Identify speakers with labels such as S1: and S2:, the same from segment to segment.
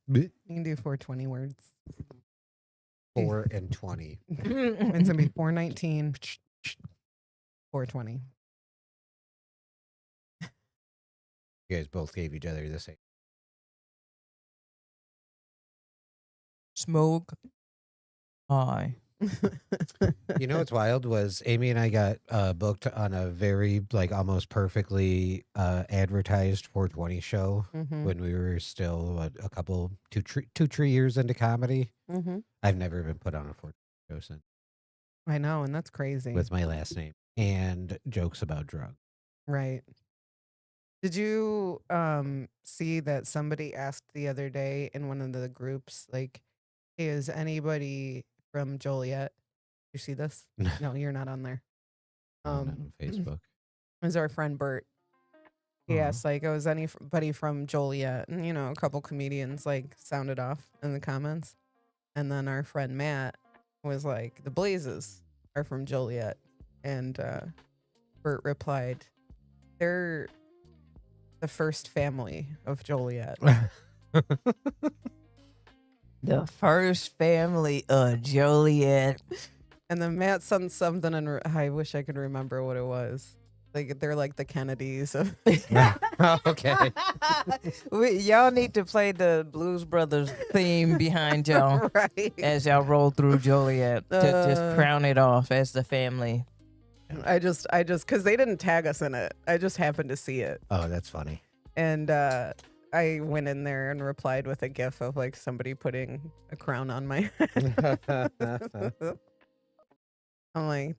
S1: You
S2: can do 420 words.
S1: 4 and 20.
S2: It's gonna be 419, 420.
S1: You guys both gave each other the same.
S3: Smoke. Hi.
S1: You know what's wild was Amy and I got booked on a very almost perfectly advertised 420 show when we were still a couple 2-3 years into comedy. I've never been put on a 420 show since.
S2: I know, and that's crazy.
S1: With my last name and jokes about drugs.
S2: Right. Did you see that somebody asked the other day in one of the groups, like, hey, is anybody from Joliet? You see this? No, you're not on there.
S1: Not on Facebook.
S2: It was our friend Bert. He asked, like, oh, is anybody from Joliet? And, a couple comedians, like, sounded off in the comments. And then our friend Matt was like, the Blazes are from Joliet. And Bert replied, they're the first family of Joliet.
S3: The first family of Joliet.
S2: And then Matt sent something, and I wish I could remember what it was. Like, they're like the Kennedys.
S1: Okay.
S3: Y'all need to play the Blues Brothers theme behind y'all
S2: right.
S3: as y'all roll through Joliet to just crown it off as the family.
S2: I just, because they didn't tag us in it. I just happened to see it.
S1: Oh, that's funny.
S2: And I went in there and replied with a gif of like somebody putting a crown on my head. I'm like,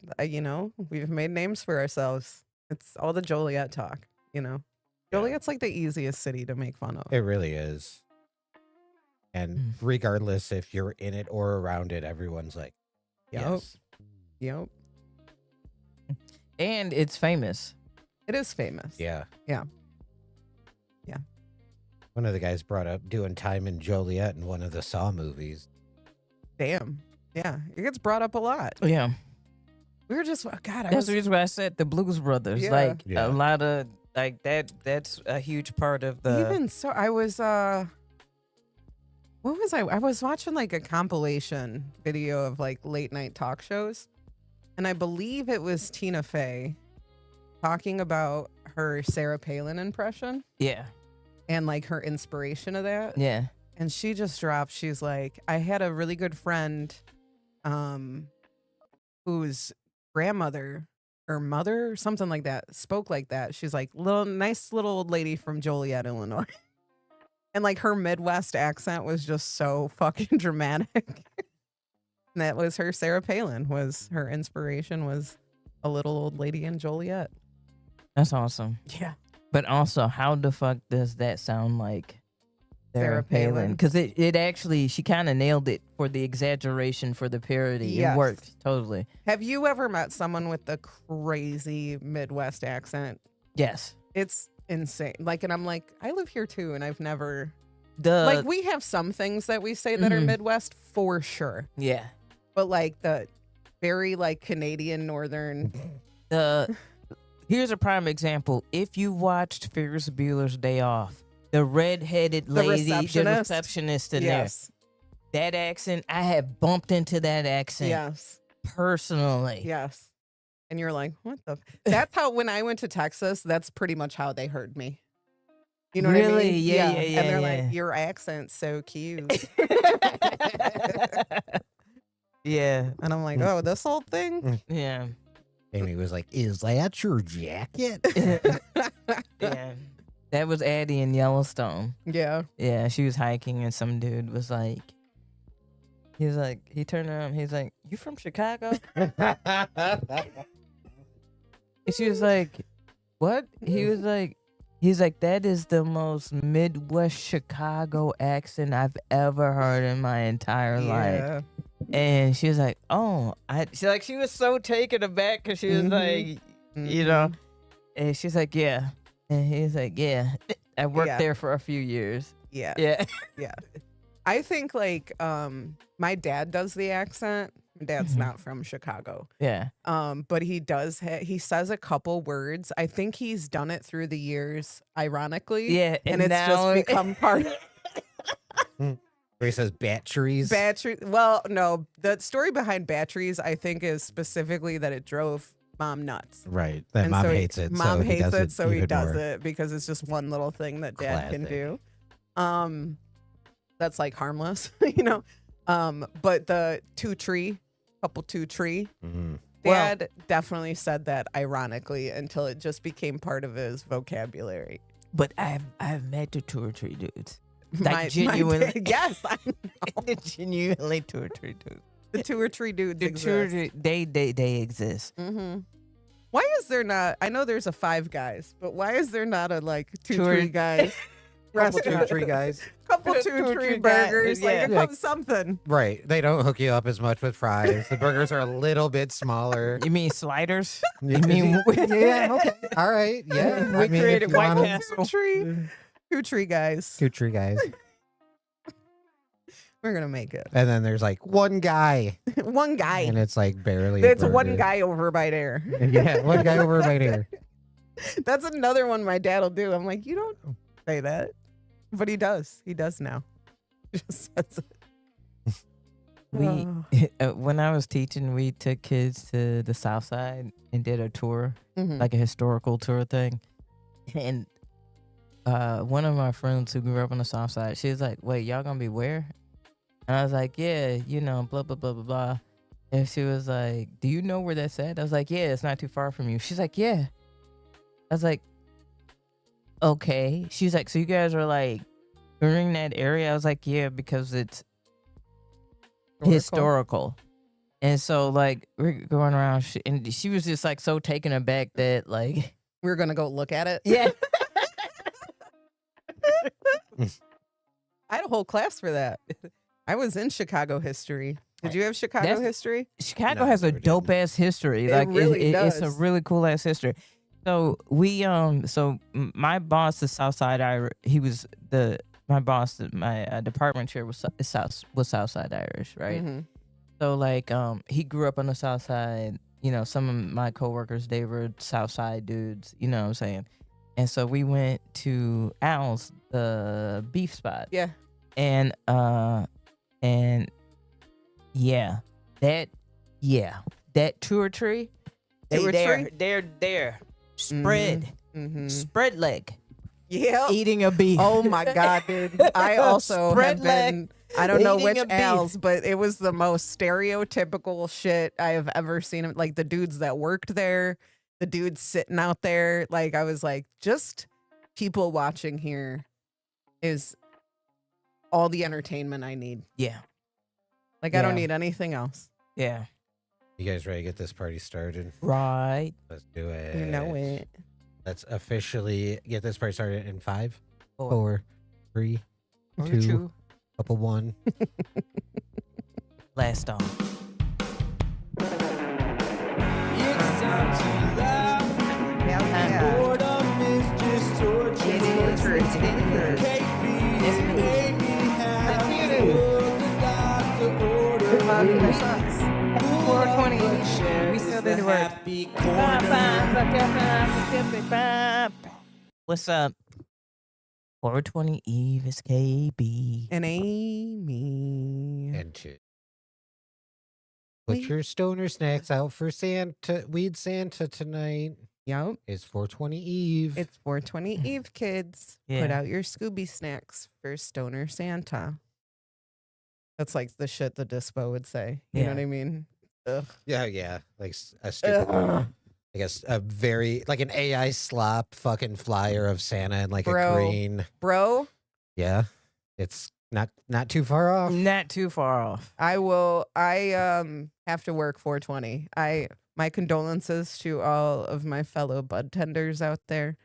S2: we've made names for ourselves. It's all the Joliet talk, Joliet's like the easiest city to make fun of.
S1: It really is. And regardless if you're in it or around it, everyone's like, yes.
S2: Yep.
S3: And it's famous.
S2: It is famous.
S1: Yeah.
S2: Yeah.
S1: One of the guys brought up doing time in Joliet in one of the Saw movies.
S2: Damn. Yeah. It gets brought up a lot.
S3: Yeah.
S2: We were just,
S3: that's the reason why I said the Blues Brothers.
S2: Yeah.
S3: A lot of, that's a huge part of the.
S2: Even so, I was, what was I? I was watching like a compilation video of like late night talk shows. And I believe it was Tina Fey talking about her Sarah Palin impression.
S3: Yeah.
S2: And like her inspiration of that.
S3: Yeah.
S2: And she just dropped, she's like, I had a really good friend whose grandmother or mother or something like that spoke like that. She's like, nice little old lady from Joliet, Illinois. And like her Midwest accent was just so fucking dramatic. And that was her Sarah Palin, was her inspiration was a little old lady in Joliet.
S3: That's awesome.
S2: Yeah.
S3: But also, how the fuck does that sound like
S2: Sarah Palin?
S3: Because it actually, she kind of nailed it for the exaggeration, for the parody.
S2: Yes.
S3: It worked totally.
S2: Have you ever met someone with a crazy Midwest accent?
S3: Yes.
S2: It's insane. Like, and I'm like, I live here too, and I've never...
S3: Like,
S2: we have some things that we say that are Midwest for sure.
S3: Yeah.
S2: But like the very like Canadian Northern...
S3: Here's a prime example. If you watched Ferris Bueller's Day Off, the red-headed lady, the receptionist in there, that accent, I have bumped into that accent.
S2: Yes.
S3: Personally.
S2: Yes. And you're like, what the? That's how, when I went to Texas, that's pretty much how they heard me. You know what I mean?
S3: Yeah.
S2: And they're like, your accent's so cute.
S3: Yeah.
S2: And I'm like, oh, this whole thing?
S3: Yeah.
S1: Amy was like, is that your jacket?
S3: Yeah. That was Addie in Yellowstone.
S2: Yeah.
S3: Yeah, she was hiking and some dude was like, he turned around, he's like, you from Chicago? And she was like, what? He's like, that is the most Midwest Chicago accent I've ever heard in my entire life. And she was like, oh, she was so taken aback because she was like, and she's like, yeah. And he's like, yeah, I worked there for a few years.
S2: Yeah.
S3: Yeah.
S2: Yeah. I think like my dad does the accent. My dad's not from Chicago.
S3: Yeah.
S2: But he does he says a couple words. I think he's done it through the years, ironically.
S3: Yeah.
S2: And it's just become part
S1: Where he says batteries.
S2: Battery. Well, no, the story behind batteries, I think, is specifically that it drove mom nuts.
S1: Right. That
S2: And
S1: mom
S2: so
S1: hates it.
S2: Mom
S1: so he
S2: hates
S1: does
S2: it, so he
S1: even
S2: does
S1: more.
S2: it because it's just one little thing that dad can
S1: Classic.
S2: do. That's like harmless, you know. But the couple two tree.
S1: Mhm.
S2: Dad definitely said that ironically until it just became part of his vocabulary.
S3: But I've met the two or three dudes.
S2: My-
S3: Like genuinely.
S2: dad- yes, I know.
S3: Genuinely two or three dudes.
S2: The two or three dudes
S3: The two or
S2: exist.
S3: three, they exist.
S2: Mm-hmm. Why is there not? I know there's a Five Guys, but why is there not a like two,
S3: Two or-
S2: three guys?
S1: Couple two,
S2: restaurant?
S1: three guys.
S2: Couple
S3: Two
S2: two,
S3: or
S2: three
S3: three guys,
S2: burgers, like
S3: yeah.
S2: something.
S1: Right. They don't hook you up as much with fries. The burgers are a little bit smaller.
S3: You mean sliders?
S1: You
S3: mean-
S1: yeah, okay. All right. Yeah.
S3: We
S1: I mean,
S3: created
S1: if you
S3: White
S1: wanna-
S3: Castle.
S2: Two tree guys.
S1: Two tree guys.
S2: We're gonna make it.
S1: And then there's like one guy.
S2: One guy.
S1: And it's like barely a
S2: It's one
S1: burger.
S2: guy over by there.
S1: Yeah, one guy over right here.
S2: That's another one my dad will do. I'm like, you don't say that, but he does. He does now. He just says it.
S3: We when I was teaching, we took kids to the South Side and did a tour,
S2: Mhm.
S3: like a historical tour thing. And one of my friends who grew up on the South Side, she was like, "Wait, y'all gonna be where?" And I was like, "Yeah, you know, blah blah blah blah blah." And she was like, "Do you know where that's at?" I was like, "Yeah, it's not too far from you." She's like, "Yeah." I was like, "Okay." She's like, "So you guys are like touring that area?" I was like, "Yeah, because it's historical." And so like we're going around and she was just like so taken aback that like
S2: We're gonna go look at it.
S3: yeah.
S2: I had a whole class for that. I was in Chicago history. Did you have Chicago
S3: That's-
S2: history?
S3: Chicago
S1: No,
S3: has a
S1: never did.
S3: dope ass history.
S2: It
S3: Like
S2: really
S3: it's a
S2: does.
S3: really cool ass history. So we my boss, the Southside Irish, he was my boss, my department chair was Southside Irish, right?
S2: Mhm.
S3: So like he grew up on the South Side. You know, some of my coworkers, they were South Side dudes. You know what I'm saying? And so we went to Al's, the beef spot.
S2: Yeah.
S3: And that tour tree,
S2: Tour tree?
S3: they're there, spread
S2: Mhm.
S3: leg,
S2: Yeah.
S3: eating a beef.
S2: Oh my god, dude! I also
S3: Spread
S2: have
S3: leg,
S2: been. I don't know
S3: eating
S2: which
S3: a beef.
S2: Al's, but it was the most stereotypical shit I have ever seen. Like the dudes that worked there, the dudes sitting out there. Like I was like, just people watching here is all the entertainment I need.
S3: Yeah,
S2: Like I don't
S3: Yeah.
S2: need anything else.
S3: yeah,
S1: You guys ready to get this party started?
S3: right.
S1: Let's do it.
S2: You know it.
S1: Let's officially get this party started in 5,
S3: Four.
S1: 4, 3,
S3: Or
S1: 2,
S3: two.
S1: couple 1.
S3: Last on. We still did the work. What's up? 420 Eve is KB.
S2: And Amy.
S1: And 2. Put your stoner snacks out for Santa, Weed Santa tonight.
S2: Yep.
S1: It's 420 Eve.
S2: It's 420 Eve, kids. Put
S3: Yeah.
S2: out your Scooby snacks for Stoner Santa. That's like the shit the Dispo would say. You know
S3: Yeah.
S2: what I mean? Ugh.
S1: yeah. Like a stupid, I guess, a very, like an AI slop fucking flyer of Santa in like
S2: Bro.
S1: a green.
S2: Bro,
S1: Yeah. It's not too far off.
S3: Not too far off.
S2: I have to work 420. My condolences to all of my fellow bud tenders out there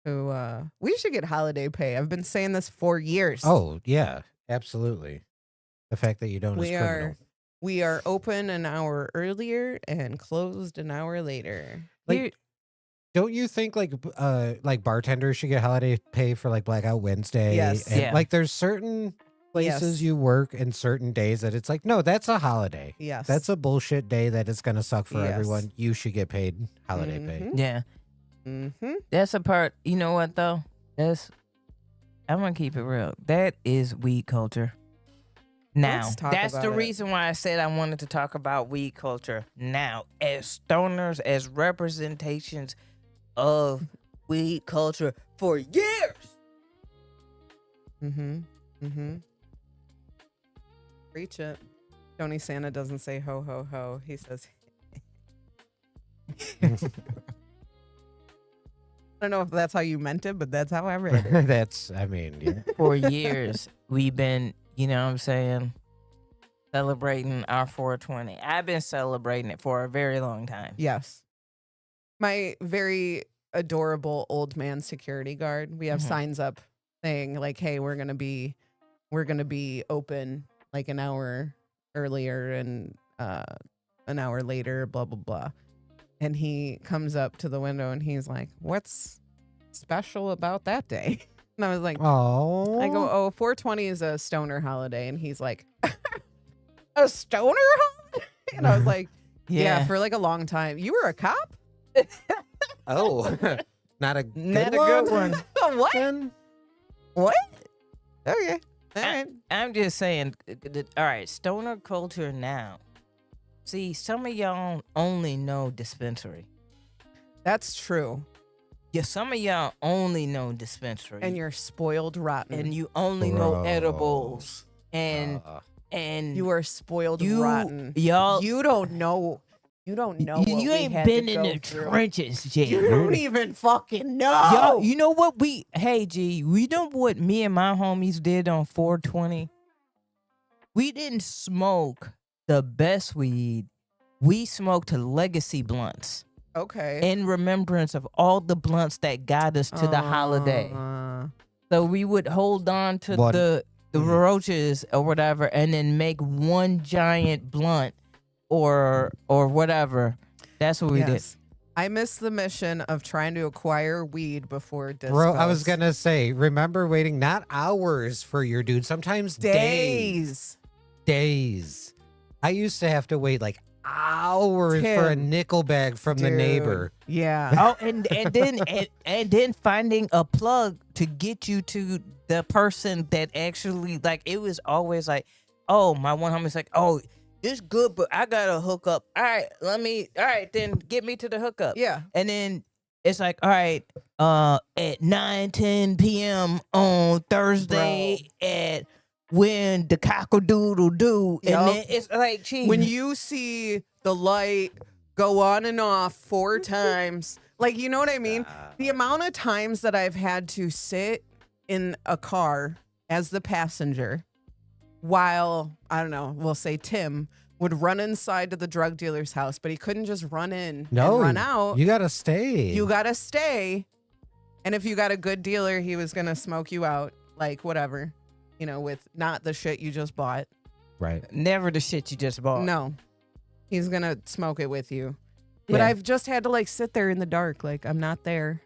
S2: who we should get holiday pay. I've been saying this for years.
S1: Oh, yeah. Absolutely. The fact that you don't is criminal.
S2: We are open an hour earlier and closed an hour later.
S1: Like,
S3: Here-
S1: don't you think like bartenders should get holiday pay for like Blackout Wednesday?
S2: Yes.
S1: And,
S3: Yeah.
S1: like there's certain places
S2: Yes.
S1: you work and certain days that it's like, no, that's a holiday.
S2: Yes.
S1: That's a bullshit day that is gonna suck for
S2: Yes.
S1: everyone. You should get paid holiday pay.
S2: Mhm.
S3: Yeah.
S2: Mm-hmm.
S3: That's a part. You know what though? I'm gonna keep it real. That is weed culture. Now,
S2: Let's talk
S3: that's the
S2: about it.
S3: reason why I said I wanted to talk about weed culture. Now, as stoners, as representations of weed culture for years.
S2: Preach it. Tony Santa doesn't say ho ho ho. He says I don't know if that's how you meant it, but that's how I read it.
S1: That's, I mean, yeah.
S3: For years, we've been, you know what I'm saying, celebrating our 420. I've been celebrating it for a very long time.
S2: Yes. My very adorable old man security guard. We have signs up saying like, hey, we're gonna be open like an hour earlier and an hour later, blah blah blah. And he comes up to the window and he's like, what's special about that day? And I was like,
S1: Oh,
S2: I go, oh, 420 is a stoner holiday. And he's like, a stoner holiday? And I was like, yeah, for like a long time. You were a cop?
S1: oh, not a good
S3: Not a
S1: one.
S3: good one.
S2: What?
S1: Then?
S2: What? Okay. All right.
S3: I'm just saying, all right, stoner culture now. See, some of y'all only know dispensary.
S2: That's true.
S3: Yeah, some of y'all only know dispensary.
S2: And you're spoiled rotten.
S3: and you only know
S1: Bro.
S3: edibles. And
S2: you are spoiled
S3: you-
S2: rotten.
S3: y'all
S2: You don't know. You don't know. What
S3: you
S2: we
S3: ain't
S2: had
S3: been
S2: to
S3: in
S2: go
S3: the
S2: through.
S3: trenches, Jay.
S2: You don't even fucking know.
S3: Y'all, you know what hey G, we know what me and my homies did on 420? We didn't smoke the best weed. We smoked legacy blunts
S2: Okay.
S3: in remembrance of all the blunts that got us to the holiday. So we would hold on to
S1: What-
S3: the roaches or whatever and then make one giant blunt or whatever. That's what we did.
S2: Yes. I missed the mission of trying to acquire weed before disco.
S1: Bro, I was gonna say, remember waiting not hours for your dude, sometimes days. Days. I used to have to wait like hours for a
S2: Tim.
S1: nickel bag from the
S2: Dude.
S1: neighbor.
S2: Yeah.
S3: Oh, and then finding a plug to get you to the person that actually, like, it was always like, oh, my one homie's like, oh, it's good, but I gotta hook up. All right, then get me to the hookup.
S2: Yeah.
S3: And then it's like, all right, at 9:10 p.m. on Thursday at when the cock-a-doodle do. And
S2: Yup.
S3: then it's like, gee.
S2: When you see the light go on and off 4 times, like, you know what I mean? The amount of times that I've had to sit in a car as the passenger while, I don't know, we'll say Tim would run inside to the drug dealer's house, but he couldn't just run in
S1: No,
S2: and run out.
S1: You gotta stay.
S2: You gotta stay. And if you got a good dealer, he was gonna smoke you out, like whatever, you know, with not the shit you just bought.
S1: right.
S3: Never the shit you just bought.
S2: No, he's gonna smoke it with you. But
S3: Yeah.
S2: I've just had to like sit there in the dark, like I'm not there,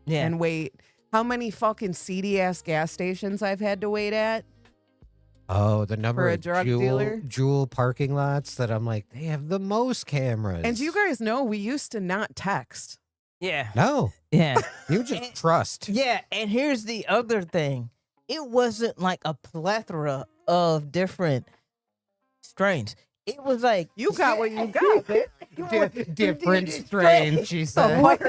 S3: Yeah.
S2: and wait. How many fucking seedy ass gas stations I've had to wait at?
S1: Oh, the number
S2: For a
S1: of
S2: drug
S1: Jewel,
S2: dealer?
S1: Jewel parking lots that I'm like, they have the most cameras.
S2: And you guys know we used to not text.
S3: Yeah.
S1: No,
S3: Yeah.
S1: you just trust.
S3: Yeah, and here's the other thing. It wasn't like a plethora of different strains. It was like
S2: You got what you got, bitch.
S1: Different strains, she said.
S3: Like,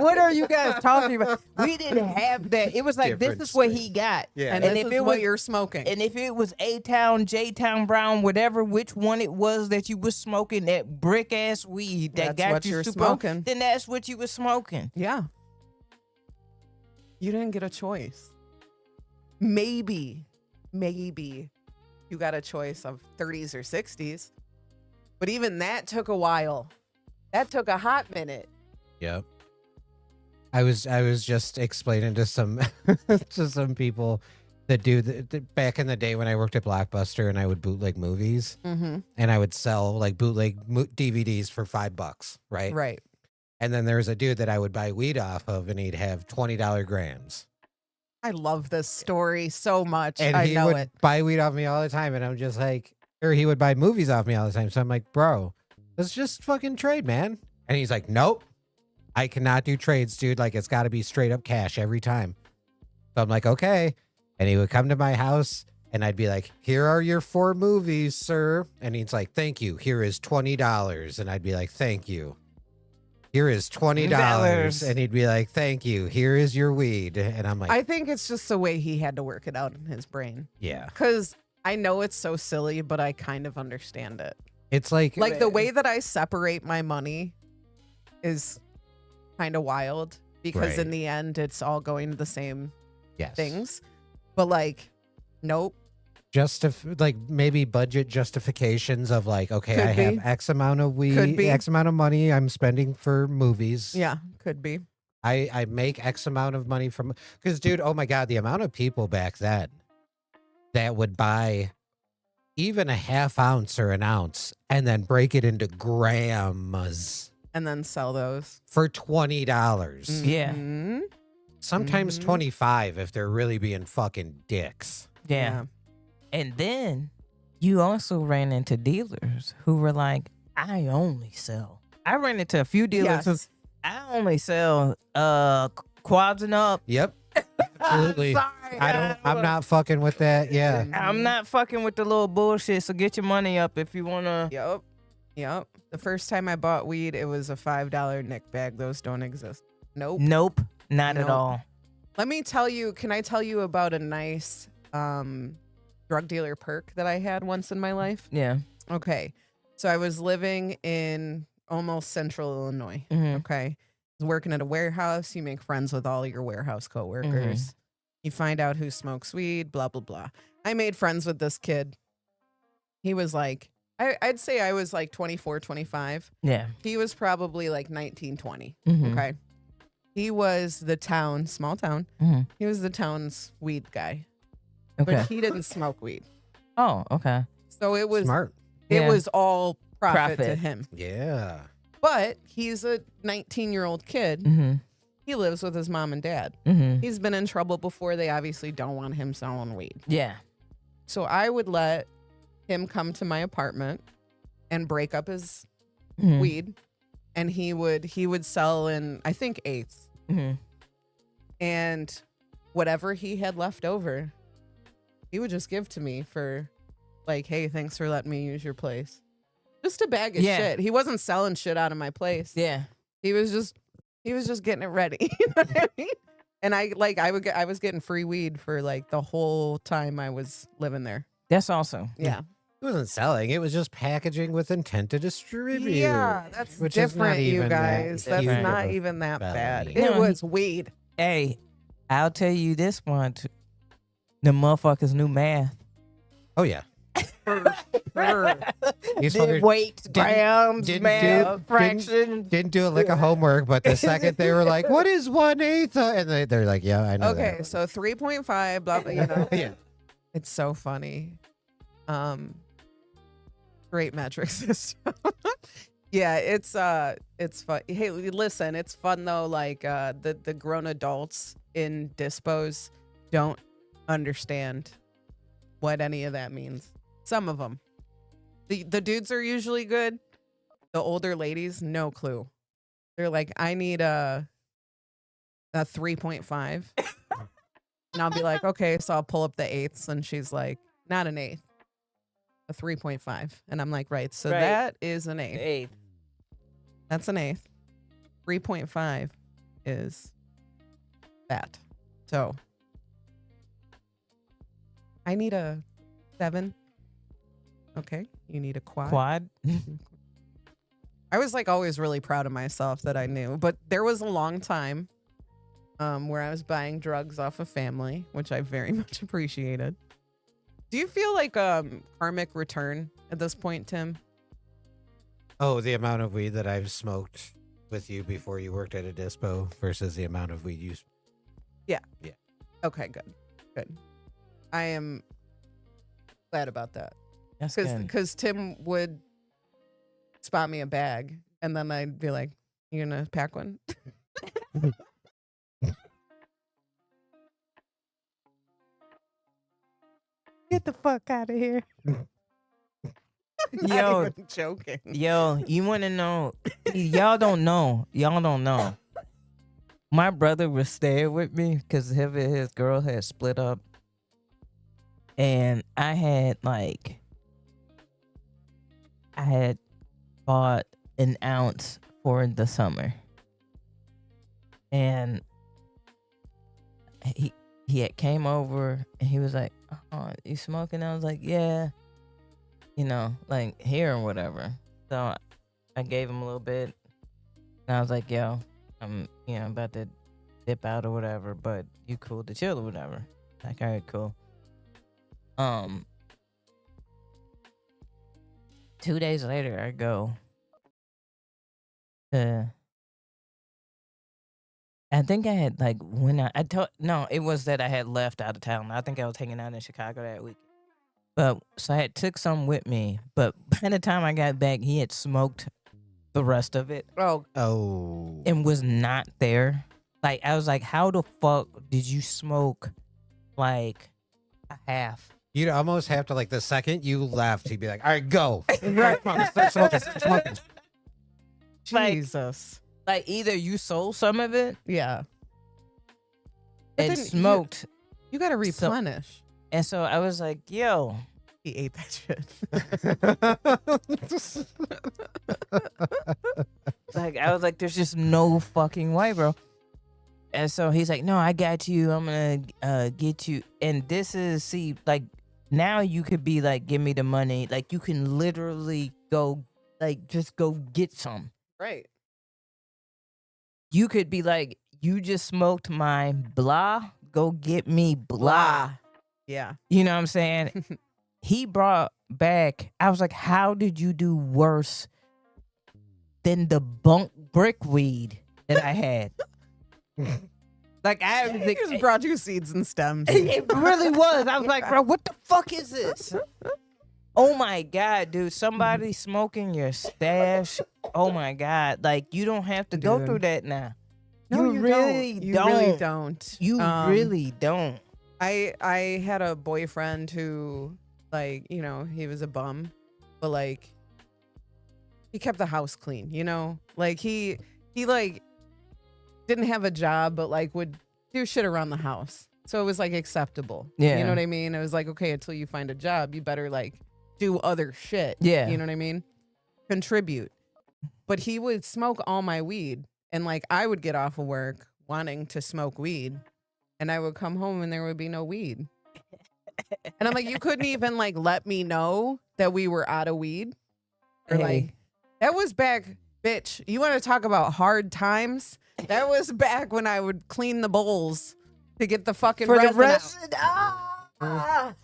S3: what are you guys talking about? We didn't have that. It was like,
S1: Different
S3: this is what
S1: strains.
S3: he got.
S1: Yeah.
S2: And,
S3: And
S2: this
S3: if
S2: is
S3: it
S2: what
S3: was-
S2: you're smoking.
S3: And if it was A-Town, J-Town, Brown, whatever, which one it was that you was smoking, that brick ass weed that
S2: That's
S3: got
S2: what
S3: you
S2: you're
S3: super,
S2: smoking.
S3: then that's what you was smoking.
S2: Yeah. You didn't get a choice. Maybe you got a choice of 30s or 60s. But even that took a while. That took a hot minute.
S1: Yep. I was just explaining to some to some people that do back in the day when I worked at Blockbuster and I would bootleg movies
S2: Mm-hmm.
S1: and I would sell like bootleg DVDs for $5, right?
S2: Right.
S1: And then there was a dude that I would buy weed off of and he'd have $20 grams.
S2: I love this story so much.
S1: And
S2: I
S1: he
S2: know
S1: would
S2: it.
S1: buy weed off me all the time. And I'm just like, or he would buy movies off me all the time. So I'm like, bro, let's just fucking trade, man. And he's like, nope, I cannot do trades, dude. Like, it's got to be straight up cash every time. So I'm like, okay. And he would come to my house and I'd be like, here are your 4 movies, sir. And he's like, thank you. Here is $20. And I'd be like, thank you. Here is $20. And he'd be like, thank you. Here is your weed. And I'm like,
S2: I think it's just the way he had to work it out in his brain.
S1: yeah.
S2: Because I know it's so silly, but I kind of understand it.
S1: It's like
S2: the way that I separate my money is kind of wild because
S1: Right.
S2: in the end, it's all going to the same
S1: yes.
S2: things. But like, nope.
S1: Like maybe budget justifications of like, okay,
S2: Could
S1: I
S2: be.
S1: have X amount of
S2: Could
S1: weed,
S2: be.
S1: X amount of money I'm spending for movies.
S2: Yeah, could be.
S1: I make X amount of money from, because dude, oh my God, the amount of people back then that would buy even a half ounce or an ounce and then break it into grams
S2: And then sell those.
S1: for $20.
S3: Yeah.
S2: Mhm.
S1: Sometimes
S2: Mhm.
S1: 25 if they're really being fucking dicks.
S3: Yeah. And then you also ran into dealers who were like, I only sell. I ran into a few dealers who
S2: Yes.
S3: I only sell quads and up.
S1: Yep. Absolutely.
S3: Sorry,
S1: I'm not fucking with that. Yeah.
S3: I'm not fucking with the little bullshit. So get your money up if you wanna.
S2: Yep. Yep. The first time I bought weed, it was a $5 Nick bag. Those don't exist. Nope.
S3: Nope, not at
S2: Nope.
S3: all.
S2: Let me tell you, can I tell you about a nice drug dealer perk that I had once in my life?
S3: Yeah.
S2: Okay. So I was living in almost central Illinois.
S3: Mhm.
S2: Okay. I was working at a warehouse. You make friends with all your warehouse coworkers. You find out who smokes weed, blah, blah, blah. I made friends with this kid. He was like, I'd say I was like 24, 25.
S3: Yeah.
S2: He was probably like 19, 20.
S3: Mhm.
S2: Okay. He was the town, small town.
S3: Mhm.
S2: He was the town's weed guy,
S3: Okay.
S2: but he didn't smoke weed.
S3: Oh, okay.
S2: So it was
S1: Smart.
S2: it
S3: Yeah.
S2: was all profit to
S3: Profit.
S2: him.
S1: Yeah.
S2: But he's a 19-year-old kid.
S3: Mm-hmm.
S2: He lives with his mom and dad.
S3: Mm-hmm.
S2: He's been in trouble before. They obviously don't want him selling weed.
S3: Yeah.
S2: So I would let him come to my apartment and break up his
S3: Mhm.
S2: weed, and he would sell in, I think, eighths.
S3: Mhm.
S2: And whatever he had left over, he would just give to me for like, hey, thanks for letting me use your place. Just a bag of
S3: Yeah.
S2: shit. He wasn't selling shit out of my place.
S3: Yeah.
S2: He was just getting it ready. You know what I mean? And I was getting free weed for like the whole time I was living there.
S3: That's awesome.
S2: Yeah.
S1: It wasn't selling. It was just packaging with intent to distribute.
S2: Yeah, that's
S1: which is not
S2: different, you
S1: even that
S2: guys. That's
S1: huge of
S2: not
S1: a
S2: even that bad.
S1: felony.
S2: It
S3: No,
S2: was weed.
S3: Hey, I'll tell you this one. The motherfuckers knew math.
S1: Oh yeah.
S2: Sure.
S1: These
S3: Did
S1: fuckers
S3: weights, grams,
S1: didn't
S3: math,
S1: do-
S3: fraction.
S1: didn't do a lick of homework, but the second they were like, "What is 1/8?" And they're like, "Yeah, I know."
S2: Okay, so 3.5, blah blah. You know,
S1: that. Yeah.
S2: it's so funny. Great metric system. Yeah, it's fun. Hey, listen, it's fun though. Like the grown adults in dispos don't understand what any of that means. Some of them. The dudes are usually good. The older ladies, no clue. They're like, I need a 3.5. And I'll be like, okay, so I'll pull up the eighths, and she's like, not an eighth, a 3.5. And I'm like, right, so
S3: Right.
S2: that is an eighth.
S3: Hey,
S2: That's an eighth. 3.5 is that. So I need a 7. Okay, you need a quad.
S3: quad.
S2: I was like always really proud of myself that I knew, but there was a long time where I was buying drugs off of family, which I very much appreciated. Do you feel like karmic return at this point, Tim?
S1: Oh, the amount of weed that I've smoked with you before you worked at a dispo versus the amount of weed you.
S2: Okay, good. I am glad about that.
S3: That's good.
S2: Because Tim would spot me a bag, and then I'd be like, "You gonna pack one?"
S3: Get the fuck out of here.
S2: Not
S3: Yo,
S2: even joking.
S3: yo, you want to know? Y'all don't know. my brother was staying with me because him and his girl had split up, and I had bought an ounce for the summer, and he had came over and he was like, "Oh, you smoking?" I was like, "Yeah, like here or whatever." So I gave him a little bit, and I was like, "Yo, I'm about to dip out or whatever, but you cool to chill or whatever." Like, all right, cool. 2 days later, I go to. I think I had it was that I had left out of town. I think I was hanging out in Chicago that week. But so I had took some with me, but by the time I got back, he had smoked the rest of it.
S1: Oh.
S3: And was not there. Like, I was like, how the fuck did you smoke like a half?
S1: You'd almost have to, like, the second you left, he'd be like, all right, go.
S2: Right.
S1: Start smoking.
S2: Jesus.
S3: Like, either you sold some of it
S2: Yeah. But
S3: and
S2: then
S3: smoked.
S2: You got to replenish.
S3: And so I was like, yo.
S2: He ate that shit.
S3: Like, I was like, there's just no fucking way, bro. And so he's like, no, I got you. I'm going to get you. And this is, like, now you could be like, give me the money. Like, you can literally go, like, just go get some.
S2: Right.
S3: You could be like, you just smoked my blah. Go get me blah.
S2: Yeah.
S3: You know what I'm saying? He brought back, I was like, how did you do worse than the bunk brick weed that I had? Like,
S2: He just brought you seeds and stems.
S3: It really was. I was like, bro, what the fuck is this? Oh my God, dude. Somebody smoking your stash. Oh my God. Like, you don't have to go
S2: Dude.
S3: through that now.
S2: No,
S3: You
S2: you
S3: really
S2: don't. You
S3: don't.
S2: really don't.
S3: You really don't.
S2: I had a boyfriend who, like, he was a bum, but like he kept the house clean, Like he like didn't have a job, but like would do shit around the house. So it was like acceptable.
S3: Yeah.
S2: You know what I mean? It was like, okay, until you find a job, you better like do other shit.
S3: Yeah.
S2: You know what I mean? Contribute. But he would smoke all my weed, and like I would get off of work wanting to smoke weed, and I would come home and there would be no weed. And I'm like, you couldn't even like let me know that we were out of weed. Or like, that was back, bitch. You want to talk about hard times? That was back when I would clean the bowls to get the fucking
S3: For the
S2: resin out.
S3: resin.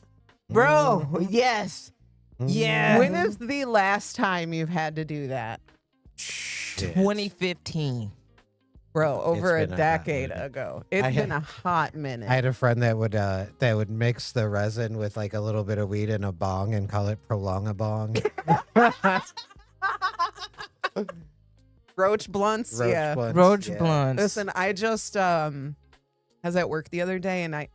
S3: Bro, yes. Yeah.
S2: When is the last time you've had to do that?
S3: 2015.
S2: Bro, over a
S1: been a hot
S2: decade
S1: minute.
S2: ago. It's
S1: I
S2: been
S1: had-
S2: a hot minute.
S1: I had a friend that would mix the resin with like a little bit of weed in a bong and call it Prolong-a-Bong.
S2: Roach blunts.
S1: Roach
S2: Yeah.
S1: blunts,
S3: Roach
S1: yeah.
S3: blunts.
S2: Listen, I just was at work the other day, and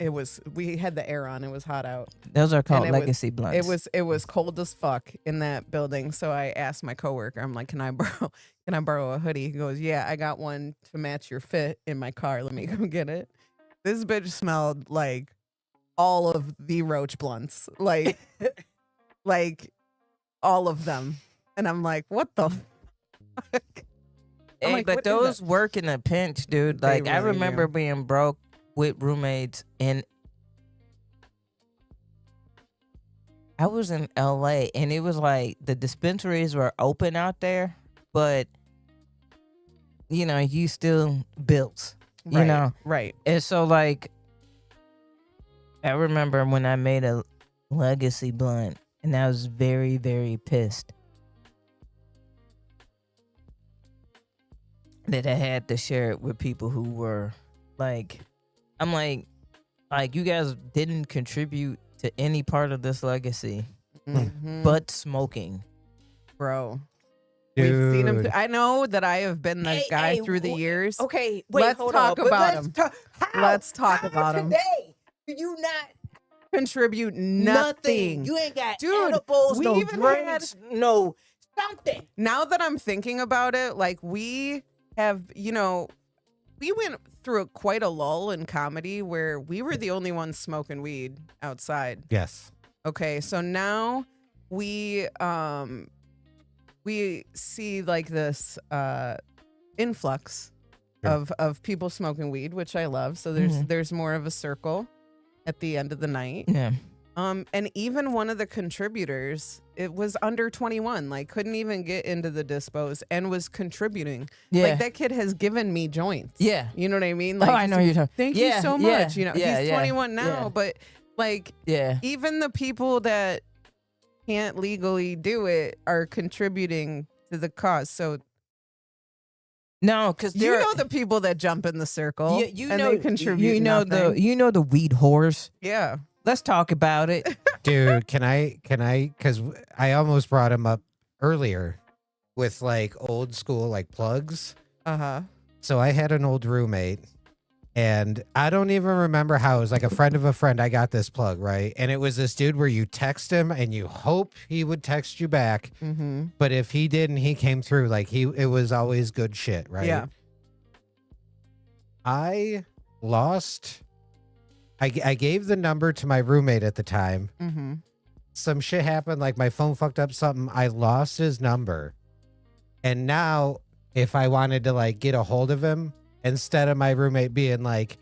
S2: we had the air on. It was hot out.
S3: Those are called
S2: it was-
S3: legacy blunts.
S2: It was cold as fuck in that building. So I asked my coworker, I'm like, can I borrow a hoodie? He goes, yeah, I got one to match your fit in my car. Let me go get it. This bitch smelled like all of the Roach blunts, like all of them. And I'm like, what the fuck? I'm
S3: Hey,
S2: like,
S3: but
S2: what is
S3: those
S2: that?
S3: work in a pinch, dude.
S2: They
S3: Like, I
S2: really
S3: remember
S2: do.
S3: being broke with roommates, and I was in LA, and it was like the dispensaries were open out there, but you still built,
S2: Right, right.
S3: And so, like, I remember when I made a legacy blunt, and I was very, very pissed that I had to share it with people who were like, I'm like, you guys didn't contribute to any part of this legacy
S2: Mhm.
S3: but smoking.
S2: Bro. We've seen him.
S1: Dude.
S2: I know that I have been the guy through the years.
S3: Okay,
S2: Let's
S3: hold
S2: talk
S3: on, but
S2: about
S3: let's
S2: him.
S3: how?
S2: Let's talk
S3: How
S2: about him.
S3: today? You not
S2: Contribute nothing.
S3: You ain't got
S2: Dude,
S3: edibles,
S2: we
S3: no
S2: even
S3: drinks, no something.
S2: Now that I'm thinking about it, like we have, we went through quite a lull in comedy where we were the only ones smoking weed outside.
S1: Yes.
S2: Okay, so now we see like this influx
S1: Sure.
S2: of people smoking weed, which I love. So there's more of a circle at the end of the night.
S3: Yeah.
S2: And even one of the contributors, it was under 21, like couldn't even get into the dispos and was contributing.
S3: Yeah.
S2: Like that kid has given me joints.
S3: Yeah.
S2: You know what I mean?
S3: Oh,
S2: Like,
S3: I know you're talking.
S2: thank you so much. You know, he's 21 now,
S3: yeah.
S2: but like
S3: Yeah.
S2: even the people that can't legally do it are contributing to the cause. So
S3: No, because
S2: you know the people that jump in the circle,
S3: you
S2: and
S3: know,
S2: they contribute.
S3: you know
S2: nothing.
S3: the weed whores.
S2: Yeah.
S3: Let's talk about it.
S1: Dude, can I, because I almost brought him up earlier with like old school like plugs. So I had an old roommate and I don't even remember how. It was like a friend of a friend. I got this plug, right? And it was this dude where you text him and you hope he would text you back.
S2: Mm-hmm.
S1: But if he didn't, he came through. Like it was always good shit, right?
S2: Yeah.
S1: I lost. I gave the number to my roommate at the time.
S2: Mm-hmm.
S1: Some shit happened, like my phone fucked up something. I lost his number. And now if I wanted to like get a hold of him, instead of my roommate being like,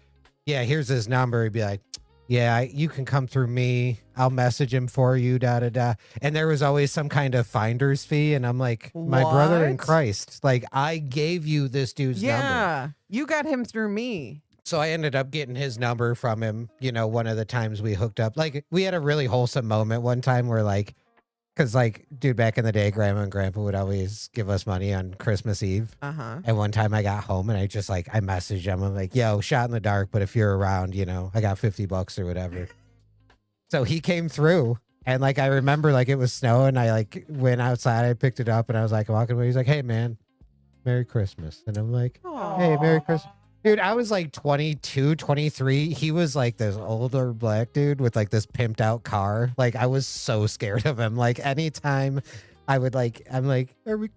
S1: yeah, here's his number, he'd be like, yeah, you can come through me. I'll message him for you, da da da. And there was always some kind of finder's fee. And I'm like, my brother in
S2: What?
S1: Christ, like I gave you this dude's number.
S2: Yeah. You got him through me.
S1: So I ended up getting his number from him, you know, one of the times we hooked up. Like, we had a really wholesome moment one time where, like, because, like, dude, back in the day, Grandma and Grandpa would always give us money on Christmas Eve.
S2: Uh-huh.
S1: And one time I got home and I just, like, I messaged him. I'm like, yo, shot in the dark, but if you're around, you know, I got $50 or whatever. So he came through. And, like, I remember, like, it was snowing. I, like, went outside. I picked it up and I was, like, walking away. He's like, hey, man, Merry Christmas. And I'm like, hey, Merry Christmas. Dude, I was like 22, 23. He was like this older black dude with like this pimped out car. Like I was so scared of him. Like anytime I would like, I'm like, we're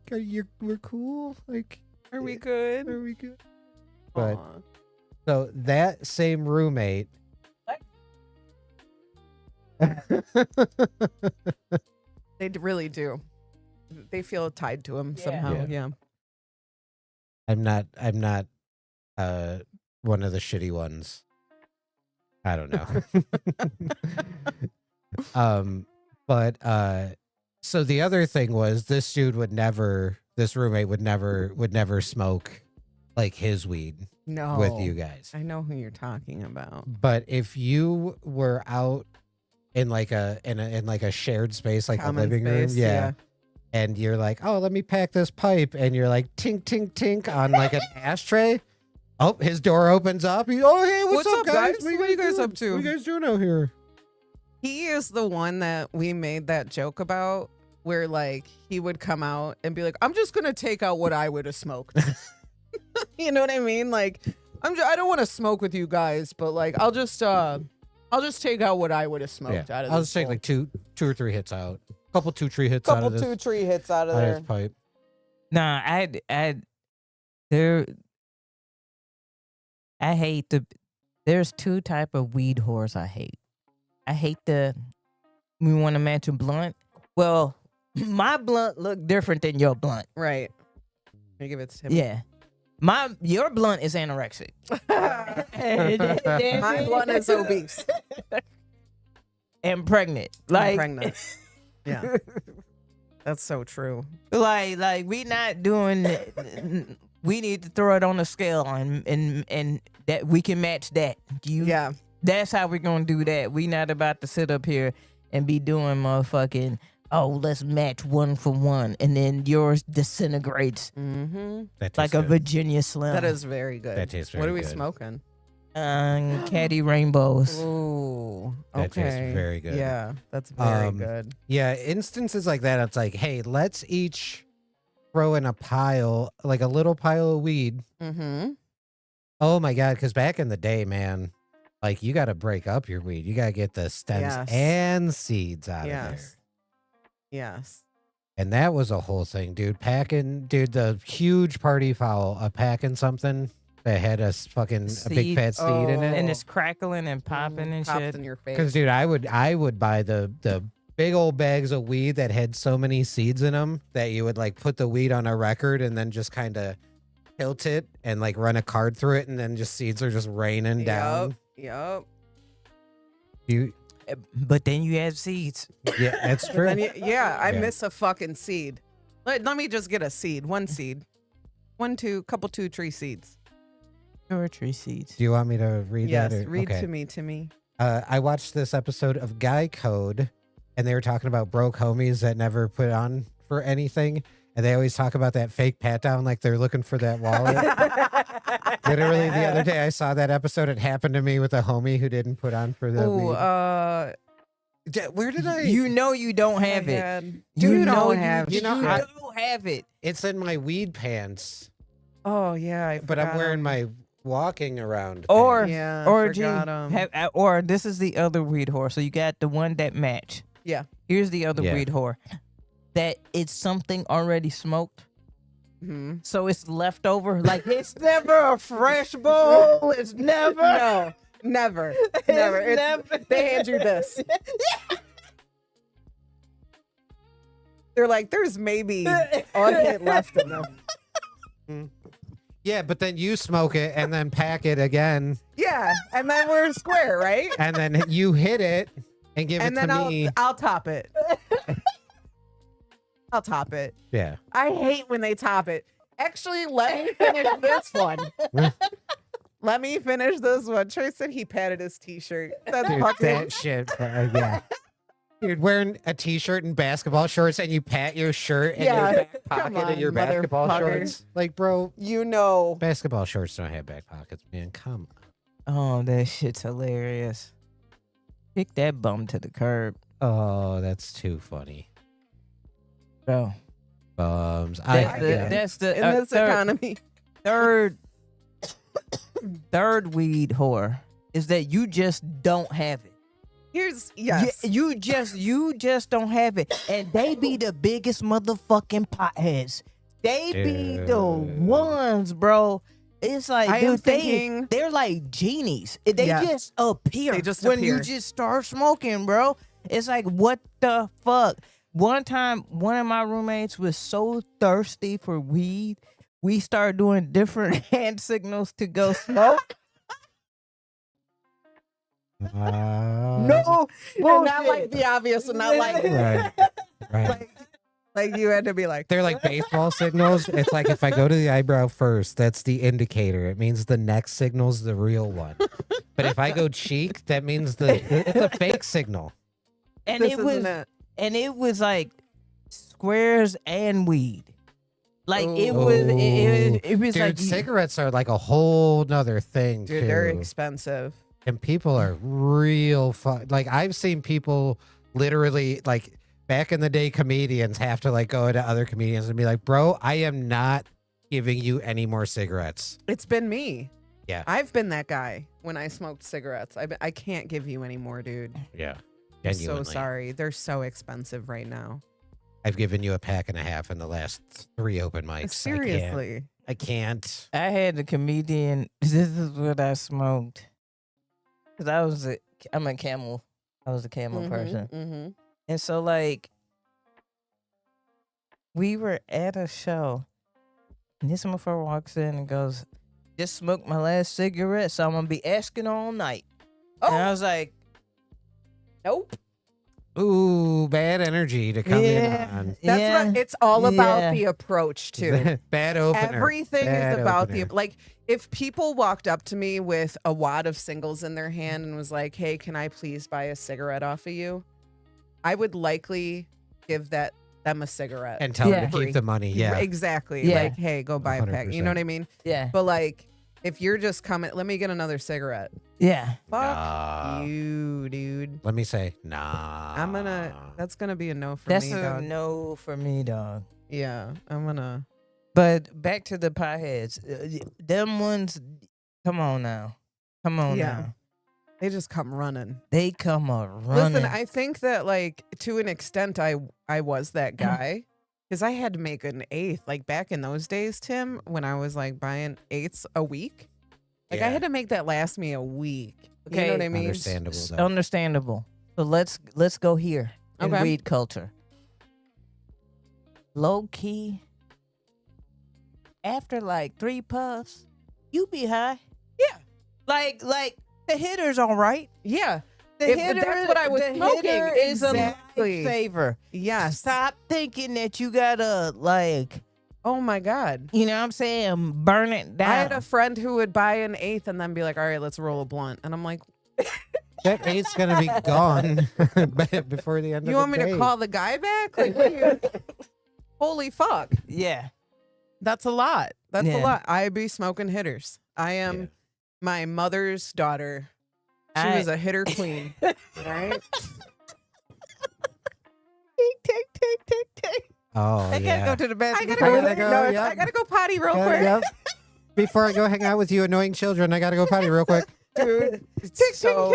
S1: cool? Like,
S2: Are we good?
S1: are we good? But
S2: Aw.
S1: so that same roommate.
S2: They really do. They feel tied to him somehow. Yeah.
S1: I'm not one of the shitty ones. I don't know. But so the other thing was this roommate would never smoke like his weed
S2: No.
S1: with you guys.
S2: I know who you're talking about.
S1: But if you were out in like a shared space, like
S2: Common
S1: a living room,
S2: space,
S1: yeah, and you're like, oh, let me pack this pipe, and you're like tink tink tink on like an ashtray. Oh, his door opens up. Oh, hey, what's up, guys?
S2: What are you guys
S1: doing?
S2: up to?
S1: What are you guys doing out here?
S2: He is the one that we made that joke about where like he would come out and be like, I'm just going to take out what I would have smoked. You know what I mean? Like, I don't want to smoke with you guys, but like, I'll just take out what I would have smoked out of
S1: I'll
S2: this
S1: just take
S2: bowl.
S1: like two or three hits out. Couple 2-3 hits out of this.
S2: 2-3 hits out of
S1: out of
S2: there.
S1: this pipe.
S3: Nah, I hate there's two type of weed whores I hate. I hate we want to match a blunt. Well, my blunt look different than your blunt.
S2: Right. You give it to him.
S3: Yeah. Your blunt is anorexic.
S2: My blunt is obese.
S3: And pregnant.
S2: I'm
S3: Like
S2: pregnant. Yeah. That's so true.
S3: like we not doing we need to throw it on the scale and that we can match that.
S2: Yeah.
S3: That's how we're gonna do that. We not about to sit up here and be doing motherfucking, oh, let's match 1 for 1, and then yours disintegrates
S2: Mm-hmm.
S1: That
S3: like
S1: tastes
S3: a
S1: good.
S3: Virginia Slim.
S2: That is very good.
S1: That tastes
S2: What
S1: very
S2: are we
S1: good.
S2: smoking?
S3: Caddy Rainbows.
S2: Ooh. Okay.
S1: That tastes very good.
S2: Yeah, that's very
S1: Um,
S2: good.
S1: Yeah, instances like that, it's like, hey, let's each throw in a pile, like a little pile of weed.
S2: Mm-hmm.
S1: Oh my God, because back in the day, man, like you got to break up your weed. You got to get the stems
S2: Yes.
S1: and seeds out of there.
S2: Yes. Yes.
S1: And that was a whole thing, dude. Packing, dude, the huge party foul of packing something that had a fucking a big
S3: Seed.
S1: fat seed in
S2: Oh.
S1: it.
S3: And it's crackling and popping and
S2: Pops
S3: shit.
S2: in your
S1: Because
S2: face.
S1: dude, I would buy the big old bags of weed that had so many seeds in them that you would like put the weed on a record and then just kind of tilt it and like run a card through it and then just seeds are just raining down.
S2: Yep.
S1: You
S3: But then you have seeds.
S1: yeah, that's
S2: But
S1: true.
S2: then I
S1: Yeah.
S2: miss a fucking seed. Let me just get a seed. One seed. 2 tree seeds.
S3: Or tree seeds.
S1: Do you want me to read
S2: Yes.
S1: that? Or,
S2: Read
S1: okay.
S2: to me.
S1: I watched this episode of Guy Code, and they were talking about broke homies that never put on for anything, and they always talk about that fake pat down like they're looking for that wallet. Literally, the other day I saw that episode. It happened to me with a homie who didn't put on for the
S2: Oh,
S1: weed. Where did I?
S3: You know you don't have it.
S2: God.
S3: You
S2: Dude,
S3: know
S2: don't
S3: you,
S2: have
S3: you
S1: you know,
S2: shit.
S1: I-
S3: don't have it.
S1: It's in my weed pants,
S2: Oh yeah,
S1: but I'm
S2: forgot
S1: wearing
S2: 'em.
S1: my walking around.
S3: Or
S1: pants.
S2: Yeah,
S3: or G,
S2: forgot 'em.
S3: or this is the other weed whore. So you got the one that match.
S2: Yeah.
S3: Here's the other
S1: Yeah.
S3: weed whore. That it's something already smoked.
S2: Mhm.
S3: So it's left over. Like it's never a fresh bowl. It's never.
S2: No, never, never. It's,
S3: never.
S2: They hand you this. They're like, there's maybe a hit left in them.
S1: Yeah, but then you smoke it and then pack it again,
S2: Yeah, and then we're square, right?
S1: and then you hit it and give
S2: And
S1: it
S2: then
S1: to me.
S2: I'll top it. I'll top it.
S1: Yeah.
S2: I hate when they top it. Actually, let me finish this one. Let me finish this one. Trey said he patted his t-shirt. That's
S1: Dude,
S2: fucking
S1: that shit. Yeah. Dude, wearing a t-shirt and basketball shorts and you pat your shirt and
S2: Yeah,
S1: your back
S2: come
S1: pocket of your
S2: on,
S1: basketball
S2: motherfucker.
S1: shorts. Like, bro,
S2: you know.
S1: basketball shorts don't have back pockets, man. Come on.
S3: Oh, that shit's hilarious. Kick that bum to the curb,
S1: Oh, that's too funny.
S3: bro.
S1: Bums.
S3: That's the
S2: In this economy.
S3: third weed whore is that you just don't have it.
S2: Here's yes.
S3: You just don't have it, and they be the biggest motherfucking potheads. They be the
S1: Dude.
S3: ones, bro. It's like,
S2: I am
S3: dude,
S2: thinking-
S3: they're like genies. They
S2: Yes.
S3: just appear
S2: They just
S3: when
S2: appear.
S3: you just start smoking, bro. It's like, what the fuck? One time, one of my roommates was so thirsty for weed, we started doing different hand signals to go smoke. No,
S2: And not like
S3: bullshit.
S2: the obvious and not like
S1: Right. Right.
S2: like you had to be like
S1: They're like baseball signals. It's like if I go to the eyebrow first, that's the indicator. It means the next signal's the real one. But if I go cheek, that means it's a fake signal.
S3: And
S2: this
S3: it was
S2: isn't it.
S3: and it was like squares and weed. Like it
S2: Ooh.
S3: was it was
S1: Dude,
S3: like
S1: cigarettes are like a whole nother thing,
S2: Dude,
S1: too.
S2: they're expensive.
S1: And people are real fun. Like I've seen people literally like back in the day, comedians have to like go to other comedians and be like, "Bro, I am not giving you any more cigarettes."
S2: It's been me.
S1: Yeah.
S2: I've been that guy when I smoked cigarettes. I can't give you any more, dude.
S1: Yeah,
S2: I'm so
S1: genuinely.
S2: sorry. They're so expensive right now.
S1: I've given you a pack and a half in the last 3 open mics.
S2: Seriously.
S1: I can't.
S3: I had a comedian. This is what I smoked. Cause I'm a camel. I was a camel person.
S2: Mm-hmm.
S3: And so like we were at a show and this motherfucker walks in and goes, "Just smoked my last cigarette, so I'm gonna be asking all night." And I
S2: Oh,
S3: was like,
S2: nope.
S1: Ooh, bad energy to come
S3: Yeah.
S1: in on.
S2: That's
S3: yeah.
S2: what it's all about
S3: Yeah.
S2: the approach too.
S1: Bad opener.
S2: Everything
S1: Bad
S2: is about the
S1: opener.
S2: like if people walked up to me with a wad of singles in their hand and was like, "Hey, can I please buy a cigarette off of you?" I would likely give them a cigarette.
S1: and tell them
S3: Yeah.
S1: to keep the money. Yeah.
S2: Exactly.
S3: Yeah.
S2: Like, hey, go buy a pack. You know
S1: 100%.
S2: what I mean?
S3: yeah,
S2: But like if you're just coming, let me get another cigarette.
S3: yeah.
S2: Fuck
S1: Nah.
S2: you, dude.
S1: Let me say, nah.
S2: That's gonna be a no for
S3: That's
S2: me,
S3: a
S2: dog.
S3: no for me, dog.
S2: Yeah, I'm gonna.
S3: But back to the potheads. Them ones, come on now. Come on
S2: Yeah.
S3: now.
S2: They just come running.
S3: They come a running.
S2: Listen, I think that like to an extent, I was that guy. Because I had to make an eighth. Like back in those days, Tim, when I was like buying eighths a week, like I had to make that last me a week. You know what I mean?
S1: Understandable. Though.
S3: Understandable. So let's go here in
S2: Okay.
S3: weed culture. Low key. After like 3 puffs, you be high.
S2: Yeah.
S3: Like the hitter's all right.
S2: Yeah.
S3: The
S2: If
S3: hitter,
S2: that's what I was
S3: the
S2: smoking.
S3: hitter is a
S2: Exactly.
S3: lifesaver.
S2: Yes.
S3: Stop thinking that you gotta like,
S2: Oh my God.
S3: you know what I'm saying, burn it down.
S2: I had a friend who would buy an eighth and then be like, all right, let's roll a blunt. And I'm like,
S1: That eight's gonna be gone before the end of
S2: you
S1: the
S2: want me
S1: day.
S2: to call the guy back? Like, what are you? Holy fuck.
S3: Yeah.
S2: That's a lot. That's a
S3: Yeah.
S2: lot. I be smoking hitters. I am
S1: Yeah.
S2: my mother's daughter. She
S3: I-
S2: was a hitter queen. Right?
S3: Tick.
S1: Oh
S3: I
S1: yeah.
S3: gotta go to the bathroom.
S2: I gotta
S3: before
S2: go.
S3: I
S1: go,
S2: No,
S1: yep.
S2: I gotta go potty real
S1: Yeah,
S2: quick.
S1: yep. Before I go hang out with you annoying children, I gotta go potty real quick.
S2: Dude, it's so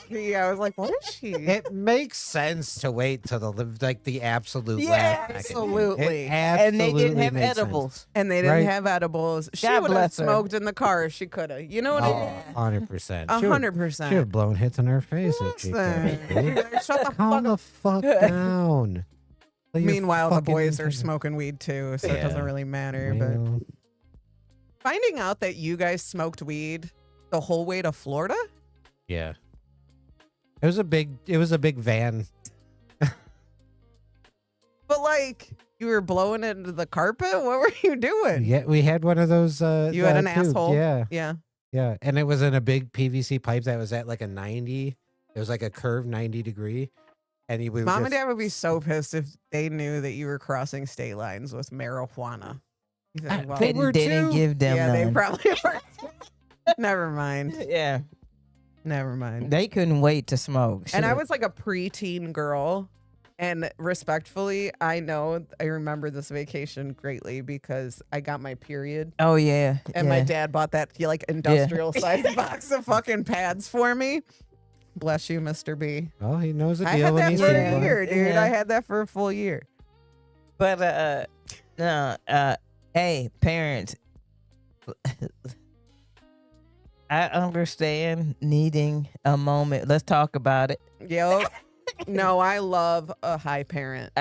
S2: funny. I was like, what is she?
S1: It makes sense to wait till the absolute
S3: Yeah,
S1: last second.
S2: absolutely.
S1: It
S3: And they didn't
S1: absolutely
S3: have
S1: makes sense.
S3: edibles.
S2: And they didn't
S1: Right.
S2: have edibles. She
S3: God
S2: would have
S3: bless her.
S2: smoked in the car if she could have. You know what I
S1: Oh,
S2: mean?
S1: 100%.
S2: 100%.
S1: She would have blown hits in her face if she
S2: Listen.
S1: could.
S2: Shut the fuck
S1: Calm
S2: up.
S1: the fuck down. Let your
S2: Meanwhile, the
S1: fucking
S2: boys are
S1: internet-
S2: smoking weed too, so it
S1: Yeah.
S2: doesn't really matter. But
S1: Well,
S2: finding out that you guys smoked weed the whole way to Florida?
S1: yeah. It was a big van.
S2: But like, you were blowing it into the carpet? What were you doing?
S1: Yeah, we had one of those.
S2: You had an
S1: tubes.
S2: asshole?
S1: Yeah,
S2: Yeah.
S1: yeah, and it was in a big PVC pipe that was at like a 90. It was like a curved 90 degree, and we would
S2: Mom
S1: just,
S2: and Dad would be so pissed if they knew that you were crossing state lines with marijuana. He's like, well,
S1: They were
S3: didn't
S1: too.
S3: give them
S2: yeah,
S3: none.
S2: they probably were. Never mind.
S3: Yeah.
S2: Never mind.
S3: They couldn't wait to smoke.
S2: And I
S3: Shit.
S2: was like a preteen girl. And respectfully, I remember this vacation greatly because I got my period.
S3: Oh yeah.
S2: And my dad bought that like industrial sized box of fucking pads for me. Bless you, Mr. B.
S1: Oh, he knows the
S2: I
S1: deal
S2: had
S1: when
S2: that
S1: he
S2: for
S1: sees
S2: a
S1: one.
S2: year, dude.
S3: Yeah.
S2: I had that for a full year.
S3: But no, hey, parents. I understand needing a moment. Let's talk about it.
S2: Yo, no, I love a high parent.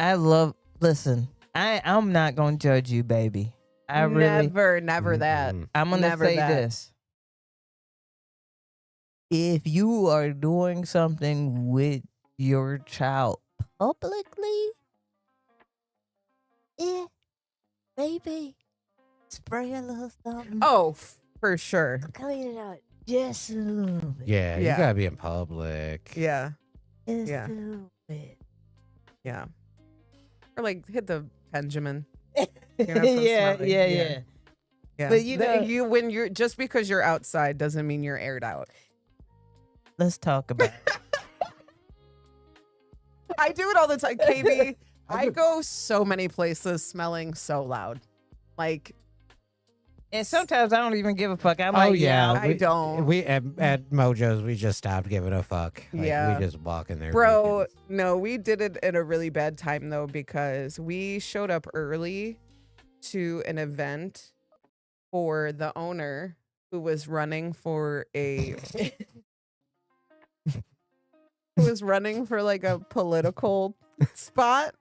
S3: Listen, I'm not gonna judge you, baby. I really
S2: Never that.
S1: Mm-mm.
S3: I'm gonna
S2: never
S3: say
S2: that.
S3: this. If you are doing something with your child publicly, maybe spray a little something.
S2: Oh, for sure.
S3: Clean it out just a little bit.
S1: Yeah, you
S2: Yeah.
S1: gotta be in public.
S2: Yeah,
S3: Just
S2: Yeah.
S3: a little bit.
S2: yeah. Or like hit the Benjamin. You're not so
S3: yeah,
S2: smelly.
S3: yeah,
S2: Yeah.
S3: yeah.
S2: Yeah.
S3: But you know-
S2: when you're just because you're outside doesn't mean you're aired out.
S3: Let's talk about it.
S2: I do it all the time, KB. I go so many places smelling so loud. Like,
S3: And sometimes I don't even give a fuck. I'm
S1: Oh
S3: like,
S1: yeah,
S2: I don't.
S1: We at Mojo's we just stopped giving a fuck. Like,
S2: Yeah.
S1: we just walk in there.
S2: bro,
S1: naked.
S2: no, we did it at a really bad time though because we showed up early to an event for the owner who was running for a who was running for like a political spot.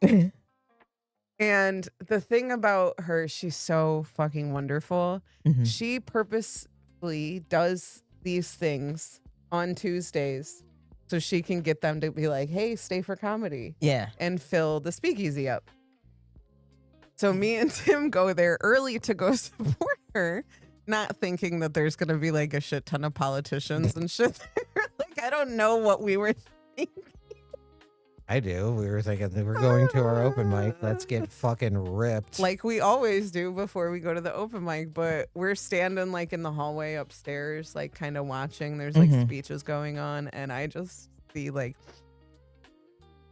S2: And the thing about her, she's so fucking wonderful.
S3: Mhm.
S2: She purposely does these things on Tuesdays so she can get them to be like, hey, stay for comedy
S3: Yeah.
S2: and fill the speakeasy up. So me and Tim go there early to go support her, not thinking that there's going to be like a shit ton of politicians and shit there. Like, I don't know what we were thinking.
S1: I do. We were thinking that we're going to our open mic. Let's get fucking ripped.
S2: Like we always do before we go to the open mic, but we're standing like in the hallway upstairs, like kind of watching. There's like
S3: Mhm.
S2: speeches going on, and I just see like,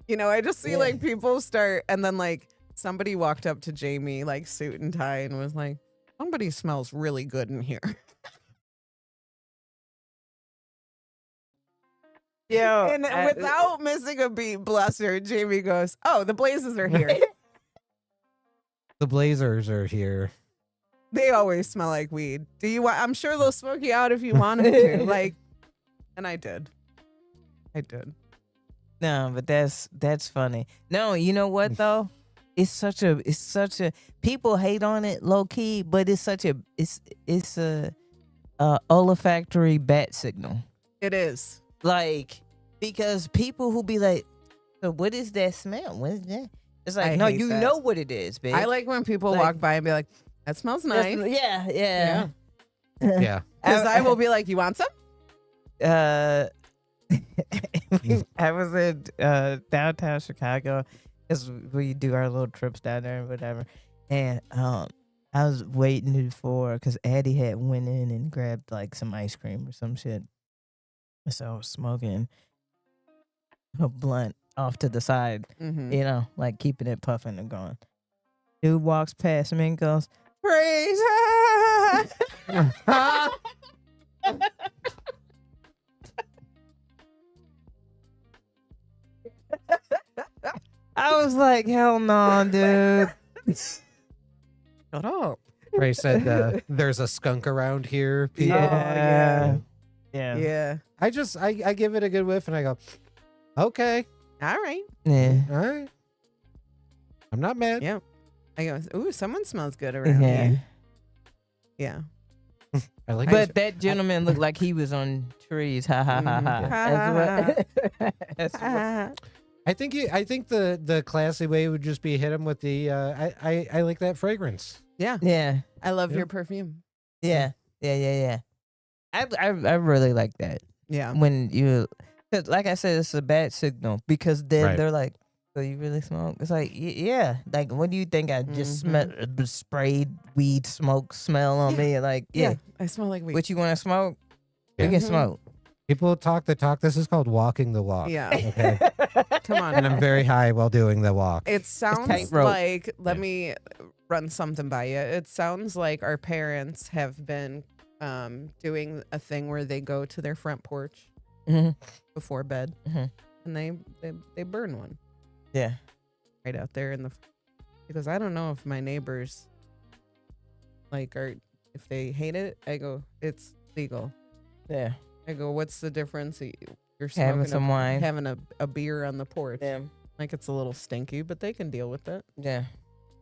S2: I just see
S3: Yeah.
S2: like people start, and then like somebody walked up to Jamie, like suit and tie, and was like, somebody smells really good in here.
S3: Yo,
S2: And without missing a beat, bless her, Jamie goes, oh, the Blazes are here.
S1: The Blazers are here.
S2: They always smell like weed. Do you want? I'm sure they'll smoke you out if you want them to. Like, and I did.
S3: No, but that's funny. No, you know what though? It's such a people hate on it low key, but it's a olfactory bat signal.
S2: It is.
S3: Like, because people who be like, so what is that smell? What is that? It's like,
S2: I
S3: no,
S2: hate
S3: you
S2: that.
S3: know what it is, bitch.
S2: I like when people
S3: Like-
S2: walk by and be like, "That smells nice."
S3: Yeah, yeah.
S1: Yeah.
S2: Because I will be like, "You want some?"
S3: I was in downtown Chicago because we do our little trips down there and whatever. And I was waiting because Addie had went in and grabbed like some ice cream or some shit. So I was smoking a blunt off to the side,
S2: Mm-hmm.
S3: you know, like keeping it puffing and going. Dude walks past me and goes,
S2: Praise.
S3: I was like, hell no, dude.
S2: Shut up.
S1: Ray said, "There's a skunk around here." people."
S3: Yeah.
S2: Yeah.
S3: Yeah.
S2: Yeah.
S1: I give it a good whiff and I go, "Okay,
S2: All right.
S3: Yeah.
S1: all right. I'm not mad."
S2: Yeah. I go, "Ooh, someone smells good around
S3: Yeah.
S2: here." Yeah.
S1: I like
S3: But that gentleman looked like he was on trees. Ha ha ha ha.
S2: Mhm.
S3: That's what-
S1: I think the classy way would just be hit him with the I like that fragrance.
S2: Yeah.
S3: yeah.
S2: I love
S1: Yeah.
S2: your perfume.
S3: Yeah. Yeah. I really like that
S2: Yeah.
S3: when you, 'cause like I said, it's a bad signal because then
S1: Right.
S3: they're like, "So you really smoke?" It's like, yeah. Like, what do you think? I just sprayed weed smoke smell on
S2: Yeah.
S3: me? Like,
S2: Yeah.
S3: yeah.
S2: I smell like weed.
S3: What you want to smoke?
S1: Yeah.
S3: We can
S2: Mhm.
S3: smoke.
S1: People talk the talk. This is called walking the walk.
S2: Yeah.
S1: Okay.
S2: Come on.
S1: And I'm very high while doing the walk.
S2: It sounds
S3: tightrope.
S2: like, let
S1: Yeah.
S2: me run something by you. It sounds like our parents have been doing a thing where they go to their front porch
S3: Mhm.
S2: before bed
S3: Mhm.
S2: and they burn one
S3: Yeah.
S2: right out there in the, because I don't know if my neighbors like are, if they hate it. I go, it's legal.
S3: Yeah.
S2: I go, what's the difference? You're
S3: Having
S2: smoking
S3: some wine.
S2: having a beer on the porch.
S3: Yeah.
S2: Like, it's a little stinky, but they can deal with it.
S3: Yeah.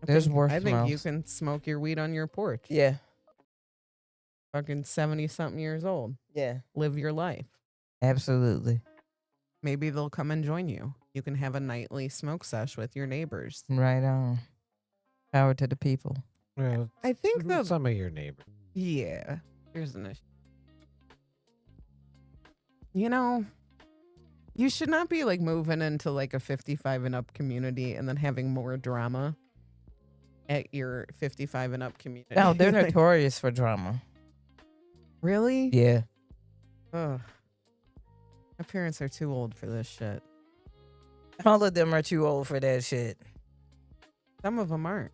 S2: I
S3: There's
S2: think-
S3: worse
S2: I think you
S3: smells.
S2: can smoke your weed on your porch.
S3: Yeah.
S2: Fucking 70-something years old.
S3: Yeah.
S2: Live your life.
S3: Absolutely.
S2: Maybe they'll come and join you. You can have a nightly smoke sesh with your neighbors.
S3: Right on. Power to the people.
S1: Well,
S2: I think
S1: some of your neighbors.
S2: yeah. Here's an issue. You know, you should not be like moving into like a 55 and up community and then having more drama at your 55 and up community.
S3: No, they're
S2: Like,
S3: notorious for drama.
S2: really?
S3: Yeah.
S2: Ugh. My parents are too old for this shit.
S3: All of them are too old for that shit.
S2: Some of them aren't.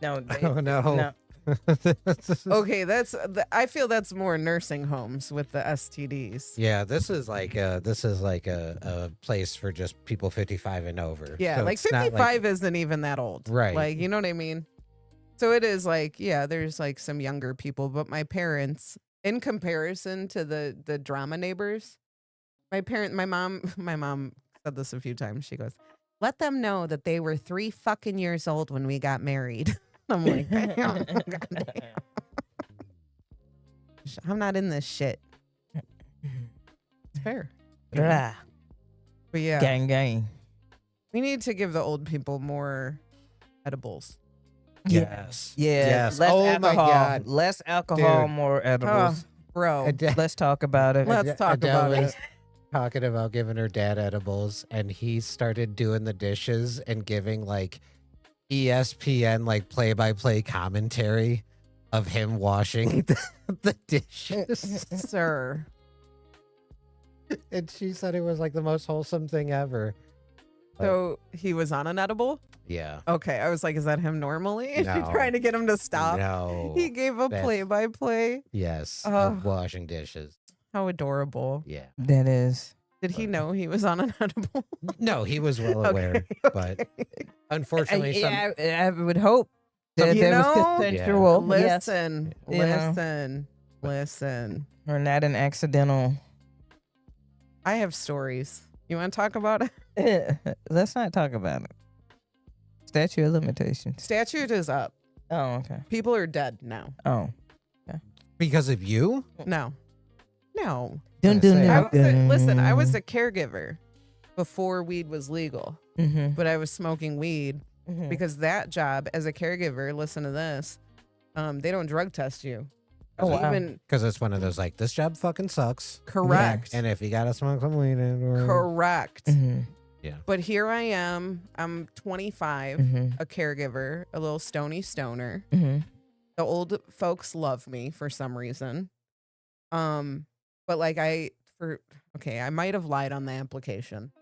S3: No.
S1: Oh no.
S3: No.
S2: Okay, I feel that's more nursing homes with the STDs.
S1: Yeah, this is like a place for just people 55 and over.
S2: Yeah,
S1: So
S2: like
S1: it's not
S2: 55 isn't even that old.
S1: Right.
S2: Like, you know what I mean? So it is like, yeah, there's like some younger people, but my parents, in comparison to the drama neighbors, my mom said this a few times. She goes, "Let them know that they were 3 fucking years old when we got married." I'm like, "Damn, goddamn. I'm not in this shit." It's fair.
S3: Blah.
S2: But yeah,
S3: Gang, gang.
S2: we need to give the old people more edibles.
S1: Yes.
S3: Yeah.
S1: Yes.
S3: Less
S1: Oh my
S3: alcohol.
S1: God.
S3: Less alcohol,
S1: Dude.
S3: more edibles.
S2: Bro,
S1: Adele,
S3: Let's talk about it.
S2: Let's talk about
S1: was
S2: it.
S1: talking about giving her dad edibles, and he started doing the dishes and giving like ESPN like play-by-play commentary of him washing the dishes.
S2: Sir.
S1: And she said it was like the most wholesome thing ever.
S2: So he was on an edible?
S1: Yeah.
S2: Okay, I was like, is that him normally? Is she
S1: No.
S2: trying to get him to stop?
S1: No.
S2: He gave a
S1: That's-
S2: play-by-play.
S1: Yes.
S2: Ugh.
S1: Of washing dishes.
S2: How adorable.
S1: Yeah.
S3: That is.
S2: Did he know he was on an edible?
S1: No, he was well aware, but unfortunately,
S3: yeah, I would hope There
S2: You
S3: was
S2: know?
S3: consensual. Yes.
S2: Listen,
S3: You know.
S2: listen.
S3: Or not an accidental.
S2: I have stories. You want to talk about it?
S3: Let's not talk about it. Statute of limitations.
S2: Statute is up.
S3: Oh, okay.
S2: People are dead now.
S3: Oh.
S1: Because of you?
S2: No.
S3: Dun,
S1: Gonna
S3: dun,
S1: say,
S3: dun,
S2: Listen, I was
S3: dun.
S2: a caregiver before weed was legal,
S3: Mhm,
S2: but I was smoking weed
S3: mhm.
S2: because that job as a caregiver, listen to this, they don't drug test you.
S3: Oh, wow.
S2: Even
S1: Because it's one of those like, this job fucking sucks.
S2: correct.
S1: And if you gotta smoke some weed,
S2: Correct.
S3: Mhm,
S2: But here I am. I'm 25,
S3: mhm,
S2: a caregiver, a little stony stoner.
S3: mhm.
S2: The old folks love me for some reason. But like I might have lied on the application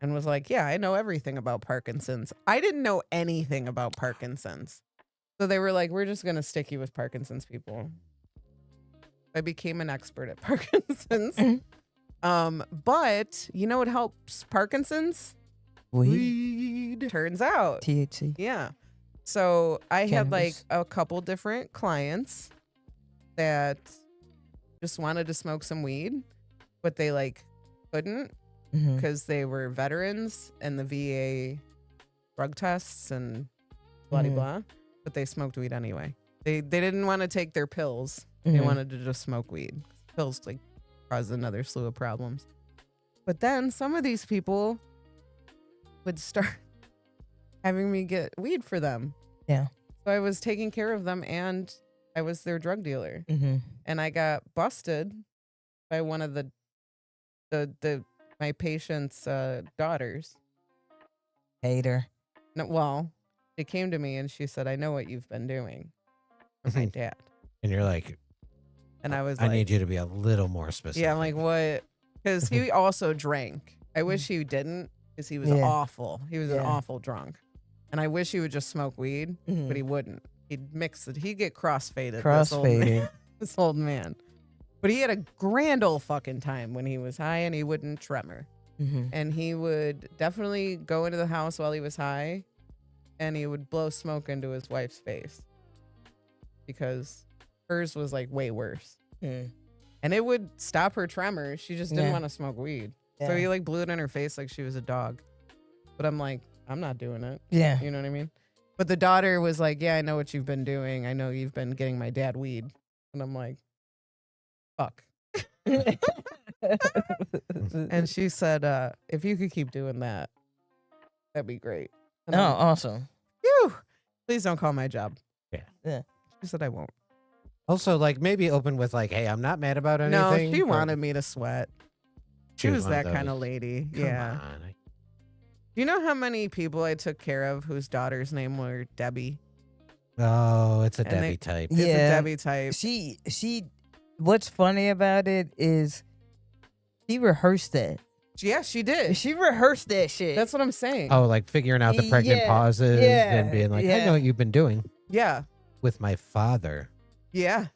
S2: and was like, yeah, I know everything about Parkinson's. I didn't know anything about Parkinson's. So they were like, we're just going to stick you with Parkinson's people. I became an expert at Parkinson's. But you know what helps Parkinson's?
S3: Weed.
S2: Turns out.
S3: THC.
S2: Yeah. So I had like
S3: Cannabis.
S2: a couple different clients that just wanted to smoke some weed, but they like couldn't
S3: Mhm.
S2: because they were veterans and the VA drug tests and blah de
S3: Mhm.
S2: blah. But they smoked weed anyway. They didn't want to take their pills. They
S3: Mhm.
S2: wanted to just smoke weed. Pills like cause another slew of problems. But then some of these people would start having me get weed for them.
S3: Yeah.
S2: So I was taking care of them and I was their drug dealer.
S3: Mhm.
S2: And I got busted by one of the my patient's daughters.
S3: Hater.
S2: No, well, she came to me and she said, I know what you've been doing with my dad.
S1: and you're like,
S2: And I was
S1: I
S2: like,
S1: need you to be a little more specific.
S2: yeah, I'm like, what? Because he also drank. I wish he didn't because he was
S3: Yeah.
S2: awful. He was an
S3: Yeah.
S2: awful drunk. And I wish he would just smoke weed,
S3: Mhm.
S2: but he wouldn't. He'd mix it. He'd get crossfaded. This old man.
S3: Crossfaded.
S2: This old man. But he had a grand old fucking time when he was high and he wouldn't tremor.
S3: Mhm.
S2: And he would definitely go into the house while he was high and he would blow smoke into his wife's face because hers was like way worse.
S3: Mm.
S2: And it would stop her tremors. She just didn't
S3: Yeah.
S2: want to smoke weed. So
S3: Yeah.
S2: he like blew it in her face like she was a dog. But I'm like, I'm not doing it.
S3: Yeah.
S2: You know what I mean? But the daughter was like, yeah, I know what you've been doing. I know you've been getting my dad weed. And I'm like, fuck. And she said, if you could keep doing that, that'd be great. And
S3: Oh,
S2: I'm like,
S3: awesome.
S2: phew, please don't call my job.
S1: Yeah.
S3: Yeah.
S2: She said I won't.
S1: Also, like maybe open with like, hey, I'm not mad about anything.
S2: No, she
S1: but
S2: wanted me to sweat. She was
S1: one
S2: that kind of
S1: those.
S2: lady.
S1: Come
S2: Yeah.
S1: on.
S2: Do you know how many people I took care of whose daughter's name were Debbie?
S1: Oh, it's a
S2: And
S1: Debbie
S2: they-
S1: type.
S2: It's a
S3: Yeah.
S2: Debbie type.
S3: She what's funny about it is she rehearsed that.
S2: Yeah, she did.
S3: She rehearsed that shit.
S2: That's what I'm saying.
S1: Oh, like figuring out the pregnant
S3: Yeah,
S1: pauses
S3: yeah,
S1: and being like, I
S3: yeah.
S1: know what you've been doing
S2: Yeah.
S1: with my father.
S2: Yeah.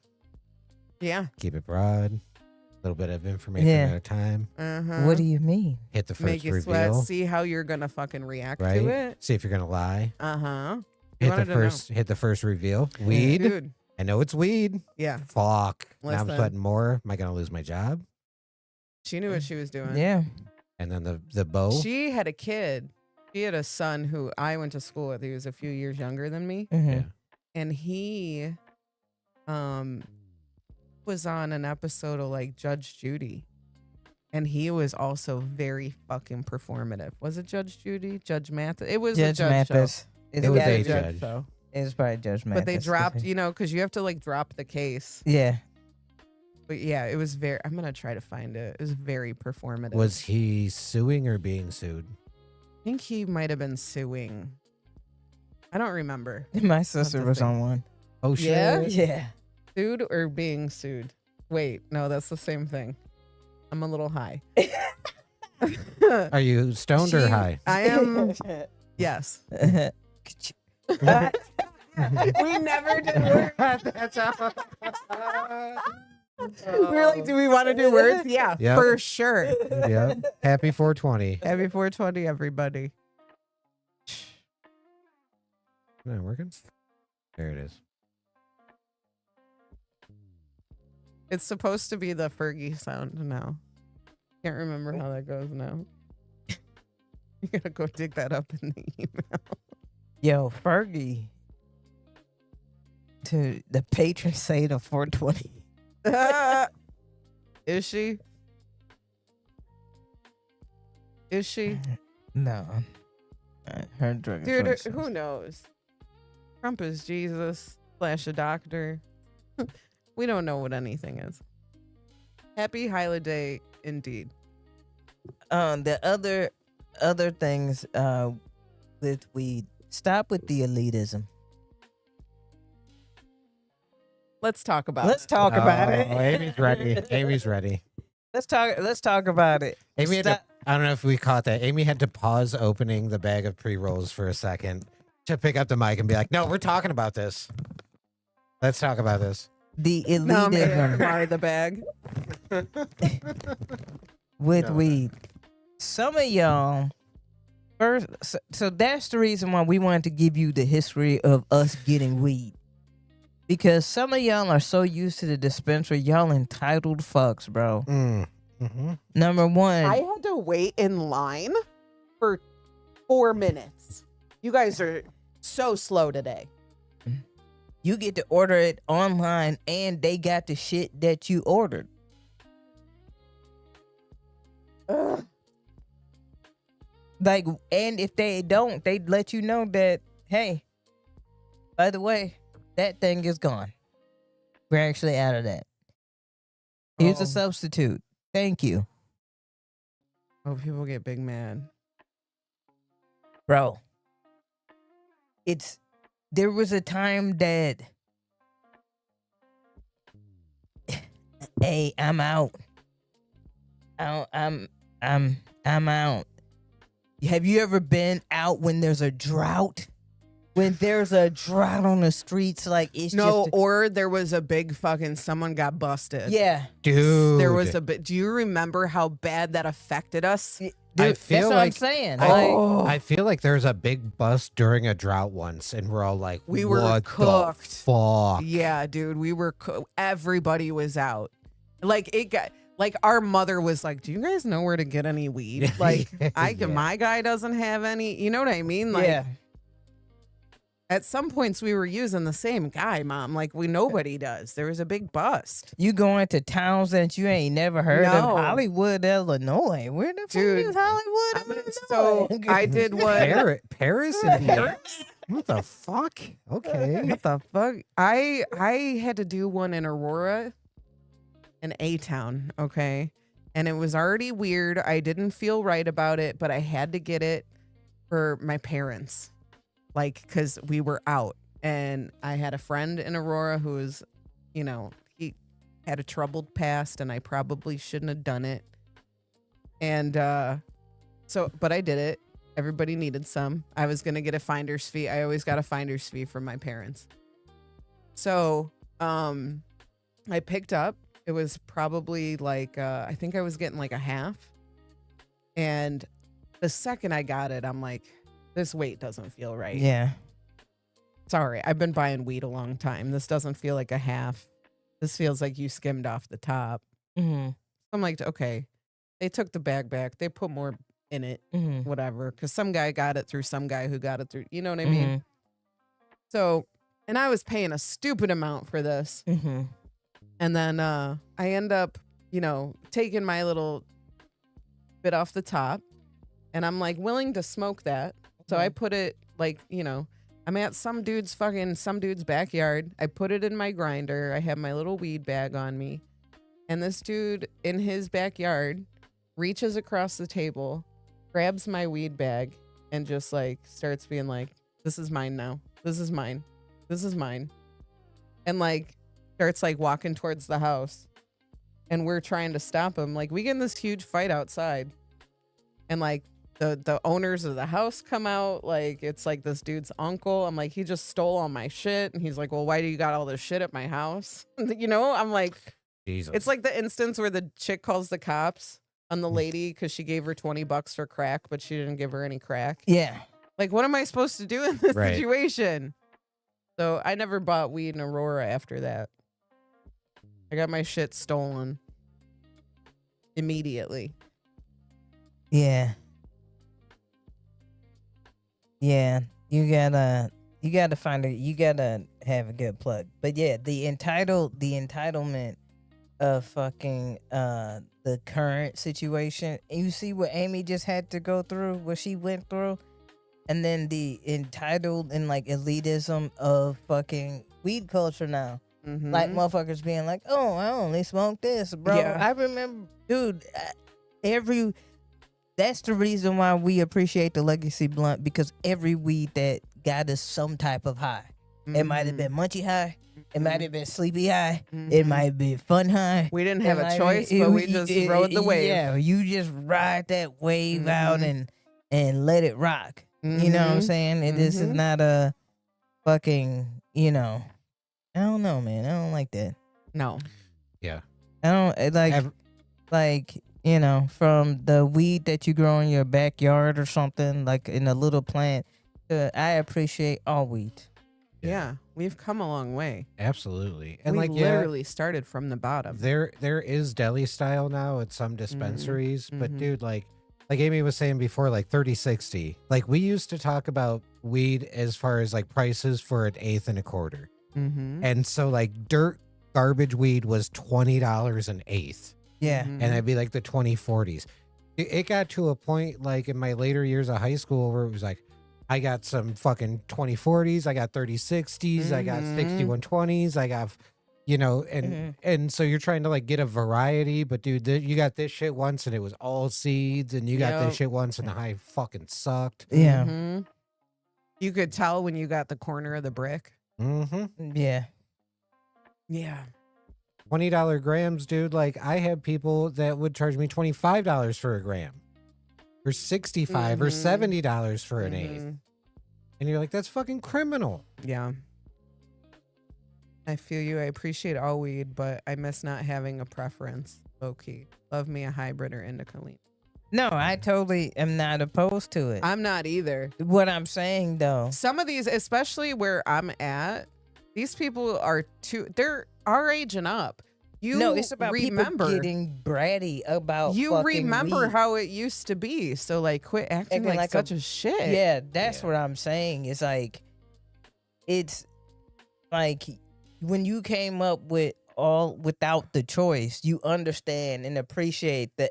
S2: Yeah.
S1: Keep it broad. A little bit of information
S3: Yeah.
S1: at a time.
S2: Uh-huh.
S3: What do you mean?
S1: Hit the first
S2: Make you
S1: reveal.
S2: sweat. See how you're gonna fucking react
S1: right?
S2: to it.
S1: See if you're gonna lie.
S2: Uh-huh.
S1: Hit the first reveal. Weed.
S2: Dude.
S1: I know it's weed.
S2: Yeah.
S1: Fuck. Now I'm
S2: Listen.
S1: sweating more. Am I gonna lose my job?
S2: She knew what she was doing.
S3: Yeah.
S1: And then the bow.
S2: She had a kid. She had a son who I went to school with. He was a few years younger than me.
S3: Mhm.
S1: Yeah.
S2: And he was on an episode of like Judge Judy. And he was also very fucking performative. Was it Judge Judy? Judge Mathis? It was a
S3: Judge
S2: judge
S3: Mathis.
S2: show.
S1: It was
S2: gotta
S1: a
S2: be
S1: judge.
S2: show.
S3: It's probably Judge Mathis.
S2: But they dropped, you know, because you have to like drop the case.
S3: Yeah.
S2: But yeah, it was very, I'm going to try to find it. It was very performative.
S1: Was he suing or being sued?
S2: I think he might have been suing. I don't remember.
S3: My sister
S2: the
S3: was
S2: thing.
S3: on one.
S1: Oh shit.
S2: Yeah?
S3: Yeah.
S2: Sued or being sued? Wait, no, that's the same thing. I'm a little high.
S1: Are you stoned or
S2: She-
S1: high?
S2: I am, yes. We never did words.
S1: That's how.
S2: We were like, do we want to do words? Yeah,
S1: Yep.
S2: for sure.
S1: Yeah. Happy 420.
S2: Happy 420, everybody.
S1: Not working. There it is.
S2: It's supposed to be the Fergie sound now. Can't remember how that goes now. You gotta go dig that up in the email.
S3: Yo, Fergie. To the patron saint of 420.
S2: Is she? Is she?
S3: No. Her drug.
S2: Dude, who knows? Trump is Jesus / a doctor. We don't know what anything is. Happy holiday indeed.
S3: The other things with weed. Stop with the elitism.
S2: Let's talk about
S3: Let's
S2: it.
S3: talk about it.
S1: Amy's ready. Amy's ready.
S3: Let's talk about it.
S1: Amy had to,
S3: Stop-
S1: I don't know if we caught that. Amy had to pause opening the bag of pre-rolls for a second to pick up the mic and be like, "No, we're talking about this. Let's talk about this."
S3: the
S2: No, man,
S3: elitism
S2: why the bag?
S3: with
S1: No.
S3: weed. Some of y'all first, so that's the reason why we wanted to give you the history of us getting weed. Because some of y'all are so used to the dispensary, y'all entitled fucks, bro.
S1: Mm-hmm.
S3: Number one,
S2: I had to wait in line for 4 minutes. You guys are so slow today.
S3: you get to order it online and they got the shit that you ordered.
S2: Ugh.
S3: Like, and if they don't, they let you know that, hey, by the way, that thing is gone. We're actually out of that. Here's a
S2: Oh.
S3: substitute. Thank you.
S2: Oh, people get big mad.
S3: Bro. There was a time that, hey, I'm out. I'm out. Have you ever been out when there's a drought? When there's a drought on the streets, like it's
S2: No,
S3: just
S2: or there was a big fucking someone got busted.
S3: yeah.
S1: Dude,
S2: There was a bit. Do you remember how bad that affected us?
S3: Dude,
S1: I feel
S3: that's what I'm
S1: like-
S3: saying.
S2: Oh.
S1: I feel like there's a big bust during a drought once, and we're all like,
S2: We were
S1: "What
S2: cooked."
S1: the fuck?"
S2: Yeah, dude, we were. Everybody was out. Like it got. Like our mother was like, "Do you guys know where to get any weed?" Like
S1: Yeah.
S2: my guy doesn't have any. You know what I mean? Like
S3: yeah.
S2: at some points we were using the same guy, Mom. Like nobody does. There was a big bust.
S3: You going to towns that you ain't never heard
S2: No.
S3: of? Hollywood, Illinois. Where the fuck
S2: Dude,
S3: is Hollywood,
S2: I mean,
S3: Illinois?
S2: so I did what?
S1: Paris, Indiana? What the fuck? Okay.
S2: What the fuck? I had to do one in Aurora, in A-Town, okay? And it was already weird. I didn't feel right about it, but I had to get it for my parents. Like, because we were out. And I had a friend in Aurora who was, you know, he had a troubled past, and I probably shouldn't have done it. And but I did it. Everybody needed some. I was going to get a finder's fee. I always got a finder's fee from my parents. So I picked up. It was probably like, I think I was getting like a half. And the second I got it, I'm like, this weight doesn't feel right.
S3: Yeah.
S2: Sorry, I've been buying weed a long time. This doesn't feel like a half. This feels like you skimmed off the top.
S3: Mm-hmm.
S2: I'm like, okay. They took the bag back. They put more in it,
S3: Mm-hmm.
S2: whatever. Because some guy got it through some guy who got it through. You know what I mean? So, and I was paying a stupid amount for this.
S3: Mm-hmm.
S2: And then I end up, you know, taking my little bit off the top. And I'm like willing to smoke that. So I put it like, you know, I'm at some dude's backyard. I put it in my grinder. I have my little weed bag on me. And this dude in his backyard reaches across the table, grabs my weed bag, and just like starts being like, this is mine now. This is mine. This is mine. And like starts like walking towards the house. And we're trying to stop him. Like we get in this huge fight outside. And like the owners of the house come out. Like it's like this dude's uncle. I'm like, he just stole all my shit. And he's like, well, why do you got all this shit at my house? You know, I'm like,
S1: Jesus.
S2: it's like the instance where the chick calls the cops on the lady because she gave her $20 for crack, but she didn't give her any crack.
S3: Yeah.
S2: Like, what am I supposed to do in this
S1: Right.
S2: situation? So I never bought weed in Aurora after that. I got my shit stolen immediately.
S3: Yeah. Yeah. You gotta find you gotta have a good plug. But yeah, the entitlement of fucking the current situation. And you see what Amy just had to go through, what she went through, and then the entitled and like elitism of fucking weed culture now. Like motherfuckers being like, oh, I only smoke this, bro.
S2: Yeah.
S3: I remember, dude, that's the reason why we appreciate the Legacy Blunt, because every weed that got us some type of high. It might have been munchy high. It might have been sleepy high. It might have been fun high.
S2: We didn't have a choice, but we just rode the wave.
S3: Yeah, you just ride that wave out and let it rock. You know what I'm saying? This is not a fucking, I don't know, man. I don't like that.
S2: No.
S1: Yeah.
S3: I don't like, from the weed that you grow in your backyard or something, like in a little plant. I appreciate all weed.
S2: Yeah, we've come a long way.
S1: Absolutely. And
S2: we literally started from the bottom.
S1: There is deli style now at some dispensaries, but dude, like Amy was saying before, like 30-60. Like we used to talk about weed as far as like prices for an eighth and a quarter. And so like dirt garbage weed was $20 an eighth.
S3: Yeah.
S1: And I'd be like the 2040s. It got to a point like in my later years of high school where it was like, I got some fucking 2040s, I got 30-60s, I got 6120s, I got, and so you're trying to like get a variety, but dude, you got this shit once and it was all seeds, and you got this shit once and the high fucking sucked.
S3: Yeah.
S2: You could tell when you got the corner of the brick.
S3: Yeah.
S2: Yeah.
S1: $20 grams, dude. Like I had people that would charge me $25 for a gram, or $65 or $70 for an eighth. And you're like, that's fucking criminal.
S2: Yeah. I feel you. I appreciate all weed, but I miss not having a preference. Low key. Love me a hybrid or indica leaf.
S3: No, I totally am not opposed to it.
S2: I'm not either.
S3: What I'm saying though,
S2: some of these, especially where I'm at, these people are they're our age and up.
S3: It's about people getting bratty about
S2: remember
S3: weed.
S2: how it used to be. So like quit acting like such a shit.
S3: Yeah, that's what I'm saying. It's like when you came up with all without the choice, you understand and appreciate the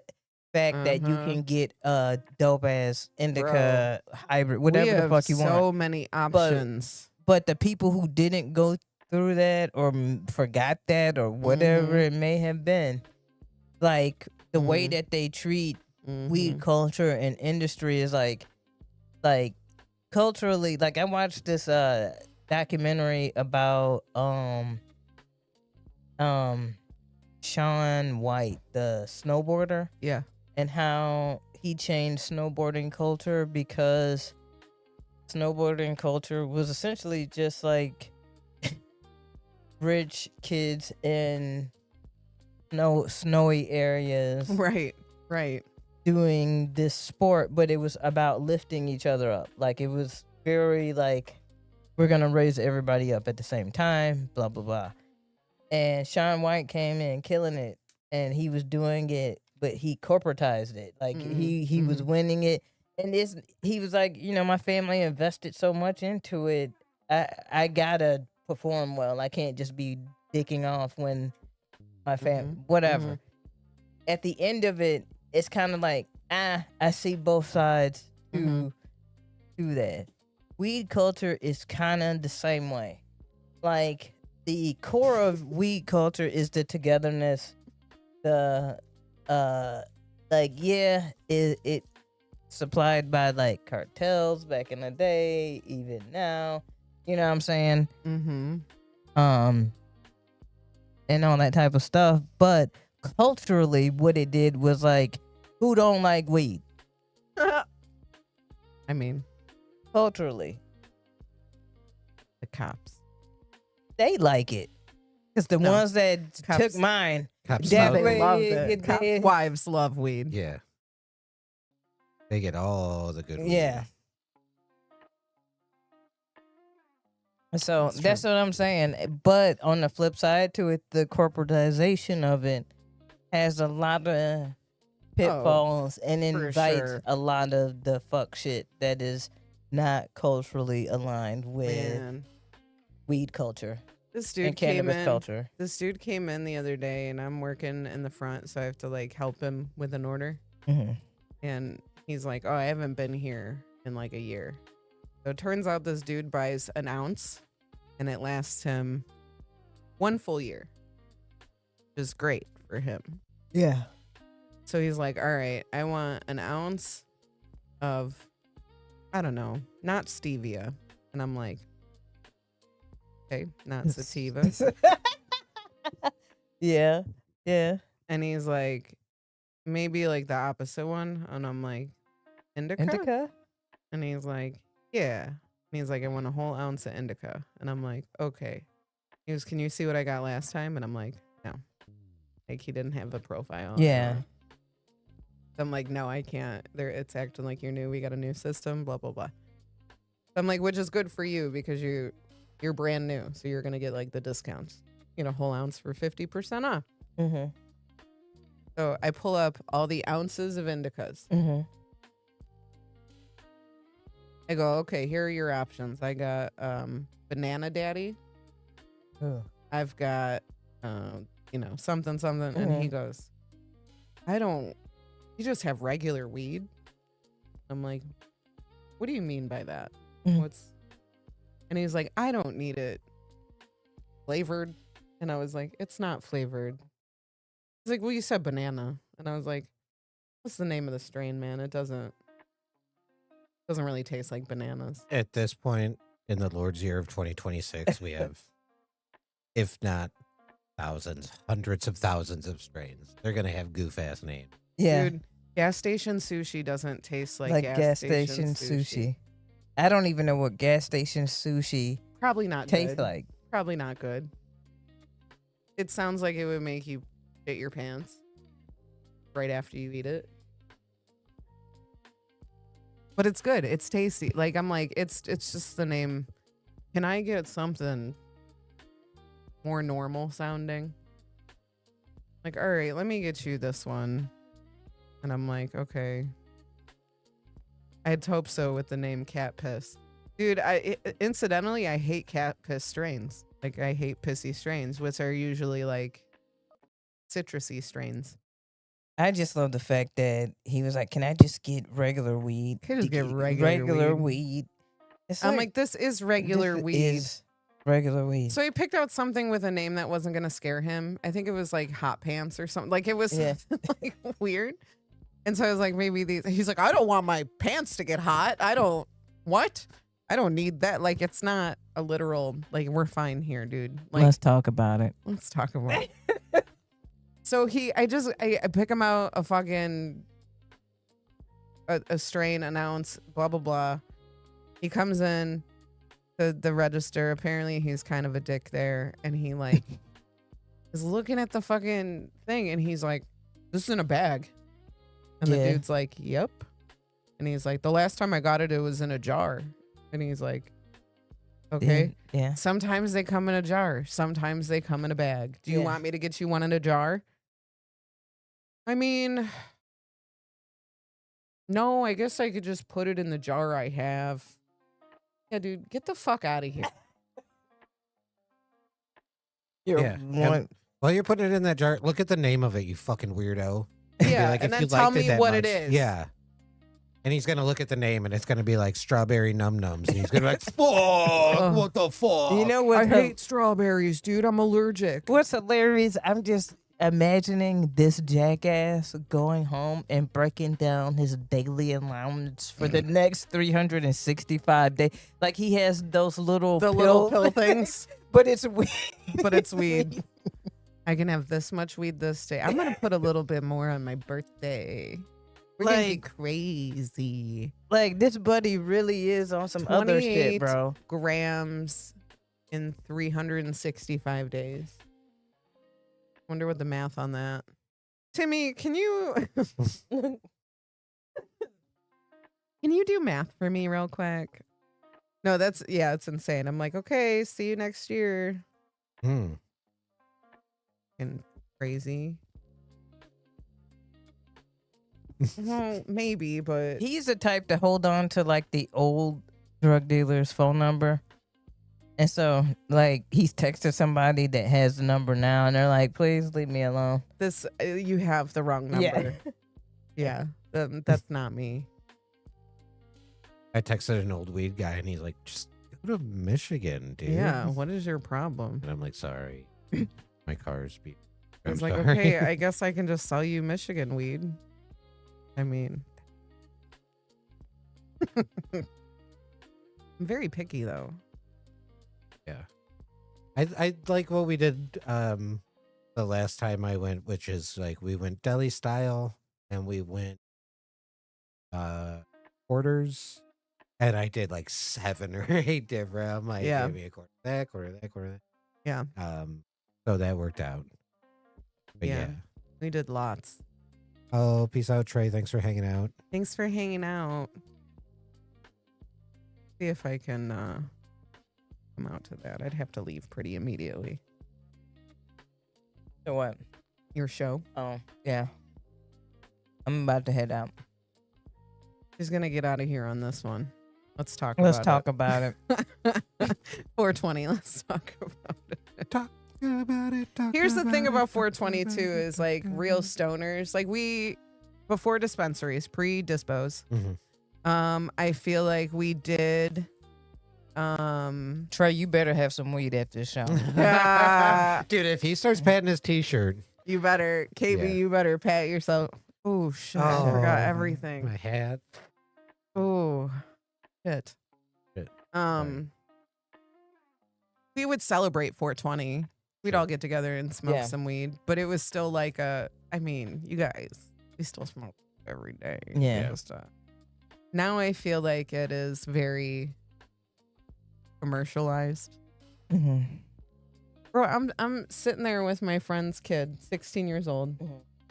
S3: fact that you can get a dope ass indica hybrid, whatever the fuck you want.
S2: So many options.
S3: But the people who didn't go through that or forgot that or whatever it may have been, like the way that they treat weed culture and industry is like culturally. Like I watched this documentary about Shaun White, the snowboarder, and how he changed snowboarding culture, because snowboarding culture was essentially just like rich kids in snowy areas,
S2: right,
S3: doing this sport, but it was about lifting each other up. Like it was very like, we're gonna raise everybody up at the same time, blah blah blah. And Shaun White came in killing it, and he was doing it, but he corporatized it. Like he was winning it, and he was like, my family invested so much into it. I gotta perform well. I can't just be dicking off when my whatever. At the end of it, it's kind of like, I see both sides to that. Weed culture is kind of the same way. Like the core of weed culture is the togetherness. It supplied by like cartels back in the day, even now. You know what I'm saying? And all that type of stuff. But culturally, what it did was like, who don't like weed?
S2: I mean,
S3: culturally,
S2: the cops.
S3: They like it. Because the ones that took mine,
S1: cops
S2: definitely loved it. Cops' wives love weed.
S1: Yeah. They get all the good weed.
S3: Yeah. So
S2: That's
S3: that's
S2: true.
S3: what I'm saying. But on the flip side to it, the corporatization of it has a lot of pitfalls and
S2: for
S3: invites
S2: sure.
S3: a lot of the fuck shit that is not culturally aligned with
S2: Man,
S3: weed culture
S2: this
S3: and
S2: dude came
S3: cannabis
S2: in.
S3: culture.
S2: This dude came in the other day, and I'm working in the front, so I have to like help him with an order.
S3: Mm-hmm.
S2: And he's like, "Oh, I haven't been here in like a year." So it turns out this dude buys an ounce, and it lasts him 1 full year, which is great for him.
S3: Yeah.
S2: So he's like, "All right, I want an ounce of, I don't know, not stevia." And I'm like, "Okay, not sativa."
S3: Yeah. Yeah.
S2: And he's like, "Maybe like the opposite one." And I'm like, "Indica?"
S3: Indica?
S2: And he's like, "Yeah." And he's like, "I want a whole ounce of indica." And I'm like, "Okay." He goes, "Can you see what I got last time?" And I'm like, "No." Like he didn't have a profile.
S3: Yeah.
S2: I'm like, "No, I can't. It's acting like you're new. We got a new system, blah, blah, blah." I'm like, which is good for you because you're brand new. So you're gonna get like the discounts. Get a whole ounce for 50% off.
S3: Mm-hmm.
S2: So I pull up all the ounces of indicas.
S3: Mm-hmm.
S2: I go, "Okay, here are your options. I got Banana Daddy. I've got something something." And he goes, "You just have regular weed?" I'm like, "What do you mean by that?
S3: Mhm.
S2: And he's like, "I don't need it flavored." And I was like, "It's not flavored." He's like, "Well, you said banana." And I was like, "What's the name of the strain, man? It doesn't really taste like bananas."
S1: At this point in the Lord's year of 2026, we have, if not thousands, hundreds of thousands of strains. They're gonna have goof ass names.
S3: Yeah.
S2: Dude, gas station sushi doesn't taste like
S3: gas station sushi. I don't even know what gas station sushi
S2: Probably not
S3: tastes
S2: good.
S3: like.
S2: Probably not good. It sounds like it would make you shit your pants right after you eat it. But it's good. It's tasty. Like I'm like, it's just the name. Can I get something more normal sounding? Like, all right, let me get you this one. And I'm like, okay. I had hoped so with the name Cat Piss. Dude, incidentally, I hate cat piss strains. Like, I hate pissy strains, which are usually like citrusy strains.
S3: I just love the fact that he was like, "Can I just get regular weed?
S2: Can I just get regular
S3: weed?" It's
S2: I'm like, this is regular
S3: this
S2: weed.
S3: is regular weed.
S2: So he picked out something with a name that wasn't going to scare him. I think it was like Hot Pants or something. Like it was like weird. And so I was like, maybe he's like, "I don't want my pants to get hot. I don't need that." Like, it's not a literal, like, we're fine here, dude. Like,
S3: Let's talk about it.
S2: let's talk about it. So I pick him out a fucking, a strain, an ounce, blah, blah, blah. He comes in the register. Apparently he's kind of a dick there. And he like is looking at the fucking thing and he's like, "This is in a bag." And the dude's like, "Yep." And he's like, "The last time I got it, it was in a jar." And he's like, "Okay."
S3: Yeah.
S2: Sometimes they come in a jar. Sometimes they come in a bag. Do you want me to get you one in a jar? I mean, no, I guess I could just put it in the jar I have. Yeah, dude, get the fuck out of here.
S1: While you're putting it in that jar, look at the name of it, you fucking weirdo.
S2: Yeah, and then tell me what it is.
S1: Yeah. And he's gonna look at the name and it's gonna be like strawberry num nums. And he's gonna be like, "Fuck, what the fuck?"
S3: You know what?
S2: I hate strawberries, dude. I'm allergic.
S3: What's hilarious? I'm just imagining this jackass going home and breaking down his daily allowance for the next 365 days. Like he has those little
S2: pill things,
S3: but it's weed.
S2: But it's weed. I can have this much weed this day. I'm gonna put a little bit more on my birthday. We're gonna be crazy.
S3: Like this buddy really is on some other shit, bro.
S2: Grams in 365 days. Wonder what the math on that. Timmy, can you can you do math for me real quick? No, it's insane. I'm like, okay, see you next year.
S1: Hmm.
S2: And crazy. Well, maybe, but
S3: He's the type to hold on to like the old drug dealer's phone number. And so, like, he's texted somebody that has the number now, and they're like, "Please leave me alone."
S2: this you have the wrong number. Yeah, that's not me.
S1: I texted an old weed guy, and he's like, "Just go to Michigan, dude."
S2: Yeah, what is your problem?
S1: And I'm like, "Sorry, my car's beat."
S2: I was like, okay, I guess I can just sell you Michigan weed. I mean, I'm very picky though.
S1: Yeah. I like what we did the last time I went, which is like we went deli style and we went quarters, and I did like 7 or 8 different. I'm like,
S2: Yeah.
S1: give me a quarter of that, quarter of that, quarter of that.
S2: Yeah.
S1: So that worked out. But
S2: Yeah.
S1: yeah.
S2: We did lots.
S1: Oh, peace out, Trey. Thanks for hanging out.
S2: Thanks for hanging out. See if I can come out to that. I'd have to leave pretty immediately.
S3: So what?
S2: Your show.
S3: Oh, yeah. I'm about to head out.
S2: She's gonna get out of here on this one. Let's talk
S3: Let's
S2: about
S3: talk about it.
S2: 420. Let's talk about it.
S1: Talk about it.
S2: Here's the thing about 422 is like real stoners. Like before dispensaries, pre-dispos. I feel like we did.
S3: Trey, you better have some weed at this show.
S1: Dude, if he starts patting his t-shirt.
S2: You better, KB,
S1: Yeah.
S2: you better pat yourself. Oh, shit. I forgot everything.
S1: My hat.
S2: Oh, shit. We would celebrate 420. We'd all get together and smoke some weed, but it was still like I mean, you guys, we still smoke every day.
S3: Yeah.
S2: Just, now I feel like it is very commercialized.
S3: Mm-hmm.
S2: Bro, I'm sitting there with my friend's kid, 16 years old,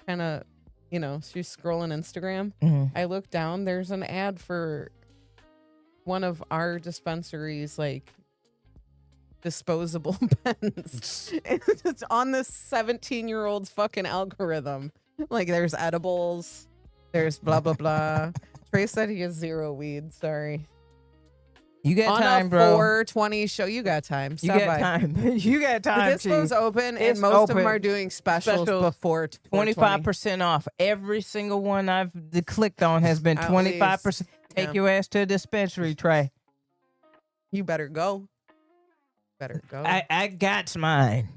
S2: kind of, she's scrolling Instagram.
S3: Mm-hmm.
S2: I look down, there's an ad for one of our dispensaries, like disposable pens. It's on this 17-year-old's fucking algorithm. Like there's edibles, there's blah blah blah. Trey said he has 0 weed. Sorry.
S3: You got
S2: on
S3: time,
S2: a
S3: bro.
S2: 420 show, you got time.
S3: You
S2: Stop
S3: got
S2: by.
S3: time. You got time.
S2: The dispo's open, and
S3: It's
S2: most of them
S3: open.
S2: are doing specials before
S3: 25% off. Every single one I've clicked on has been
S2: At
S3: 25%.
S2: least.
S3: Take
S2: Yeah.
S3: your ass to a dispensary, Trey.
S2: You better go. Better go.
S3: I got mine.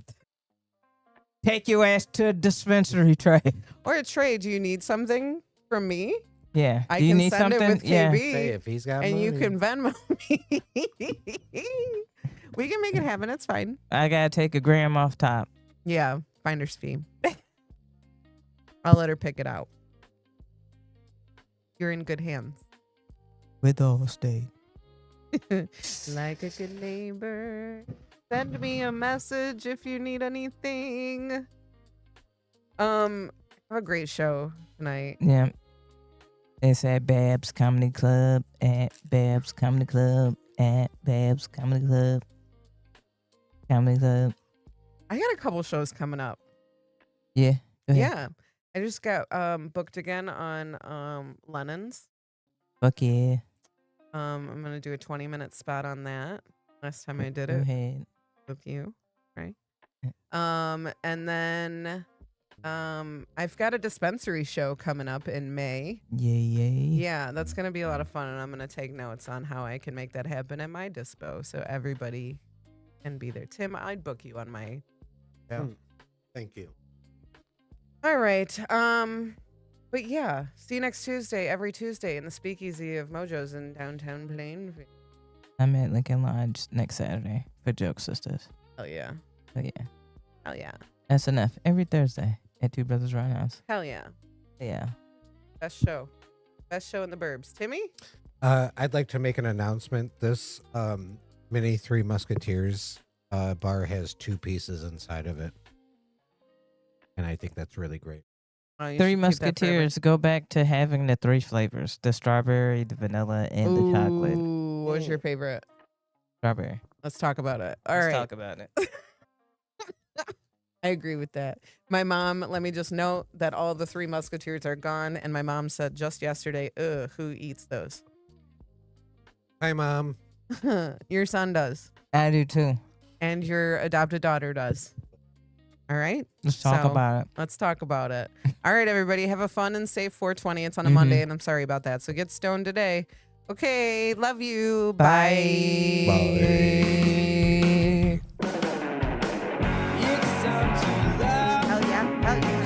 S3: Take your ass to a dispensary, Trey.
S2: Or Trey, do you need something from me?
S3: Yeah.
S2: I
S3: Do you
S2: can
S3: need
S2: send
S3: something?
S2: it with KB,
S3: Yeah.
S1: Say if he's got
S2: and
S1: money.
S2: you can Venmo me. We can make it happen. It's fine.
S3: I gotta take a gram off top.
S2: Yeah, finder's fee. I'll let her pick it out. You're in good hands.
S3: With Allstate.
S2: Like a good neighbor. Send me a message if you need anything. I have a great show tonight.
S3: Yeah. It's at Babs Comedy Club. At Babs Comedy Club. At Babs Comedy Club. Comedy Club.
S2: I got a couple shows coming up.
S3: Yeah. Go ahead.
S2: Yeah. I just got booked again on Lennon's.
S3: Fuck yeah.
S2: I'm gonna do a 20-minute spot on that. Last time I did
S3: Go
S2: it
S3: ahead.
S2: with you, right? And then I've got a dispensary show coming up in May.
S3: Yay.
S2: Yeah, that's gonna be a lot of fun, and I'm gonna take notes on how I can make that happen at my dispo, so everybody can be there. Tim, I'd book you on my show.
S1: Thank you.
S2: All right. But yeah, see you next Tuesday, every Tuesday in the Speakeasy of Mojo's in downtown Plainview.
S3: I'm at Lincoln Lodge next Saturday for Joke Sisters.
S2: Hell yeah.
S3: Oh yeah.
S2: Hell yeah.
S3: That's enough. Every Thursday at Two Brothers Roundhouse.
S2: Hell yeah.
S3: Yeah.
S2: Best show. Best show in the burbs. Timmy?
S1: I'd like to make an announcement. This mini Three Musketeers bar has 2 pieces inside of it. And I think that's really great.
S2: Oh, you
S3: Three
S2: should keep that forever.
S3: Musketeers go back to having the 3 flavors: the strawberry, the vanilla, and the chocolate.
S2: Ooh, what's your favorite?
S3: Strawberry.
S2: Let's talk about it. All
S3: Let's
S2: right.
S3: talk about it.
S2: I agree with that. My mom, let me just note that all of the Three Musketeers are gone. And my mom said just yesterday, ugh, who eats those?
S1: Hi, Mom.
S2: Your son does.
S3: I do too.
S2: And your adopted daughter does. All right.
S3: Let's talk
S2: So,
S3: about it.
S2: Let's talk about it. All right, everybody. Have a fun and safe 420. It's on a
S3: Mhm.
S2: Monday, and I'm sorry about that. So get stoned today. Okay. Love you.
S3: Bye.
S1: Bye.
S2: Hell yeah. Hell yeah.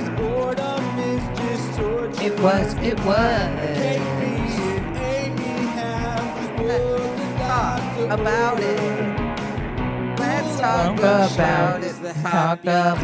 S3: It was.
S2: Talk about it. Let's talk
S3: Talk
S2: about it.
S3: Talk about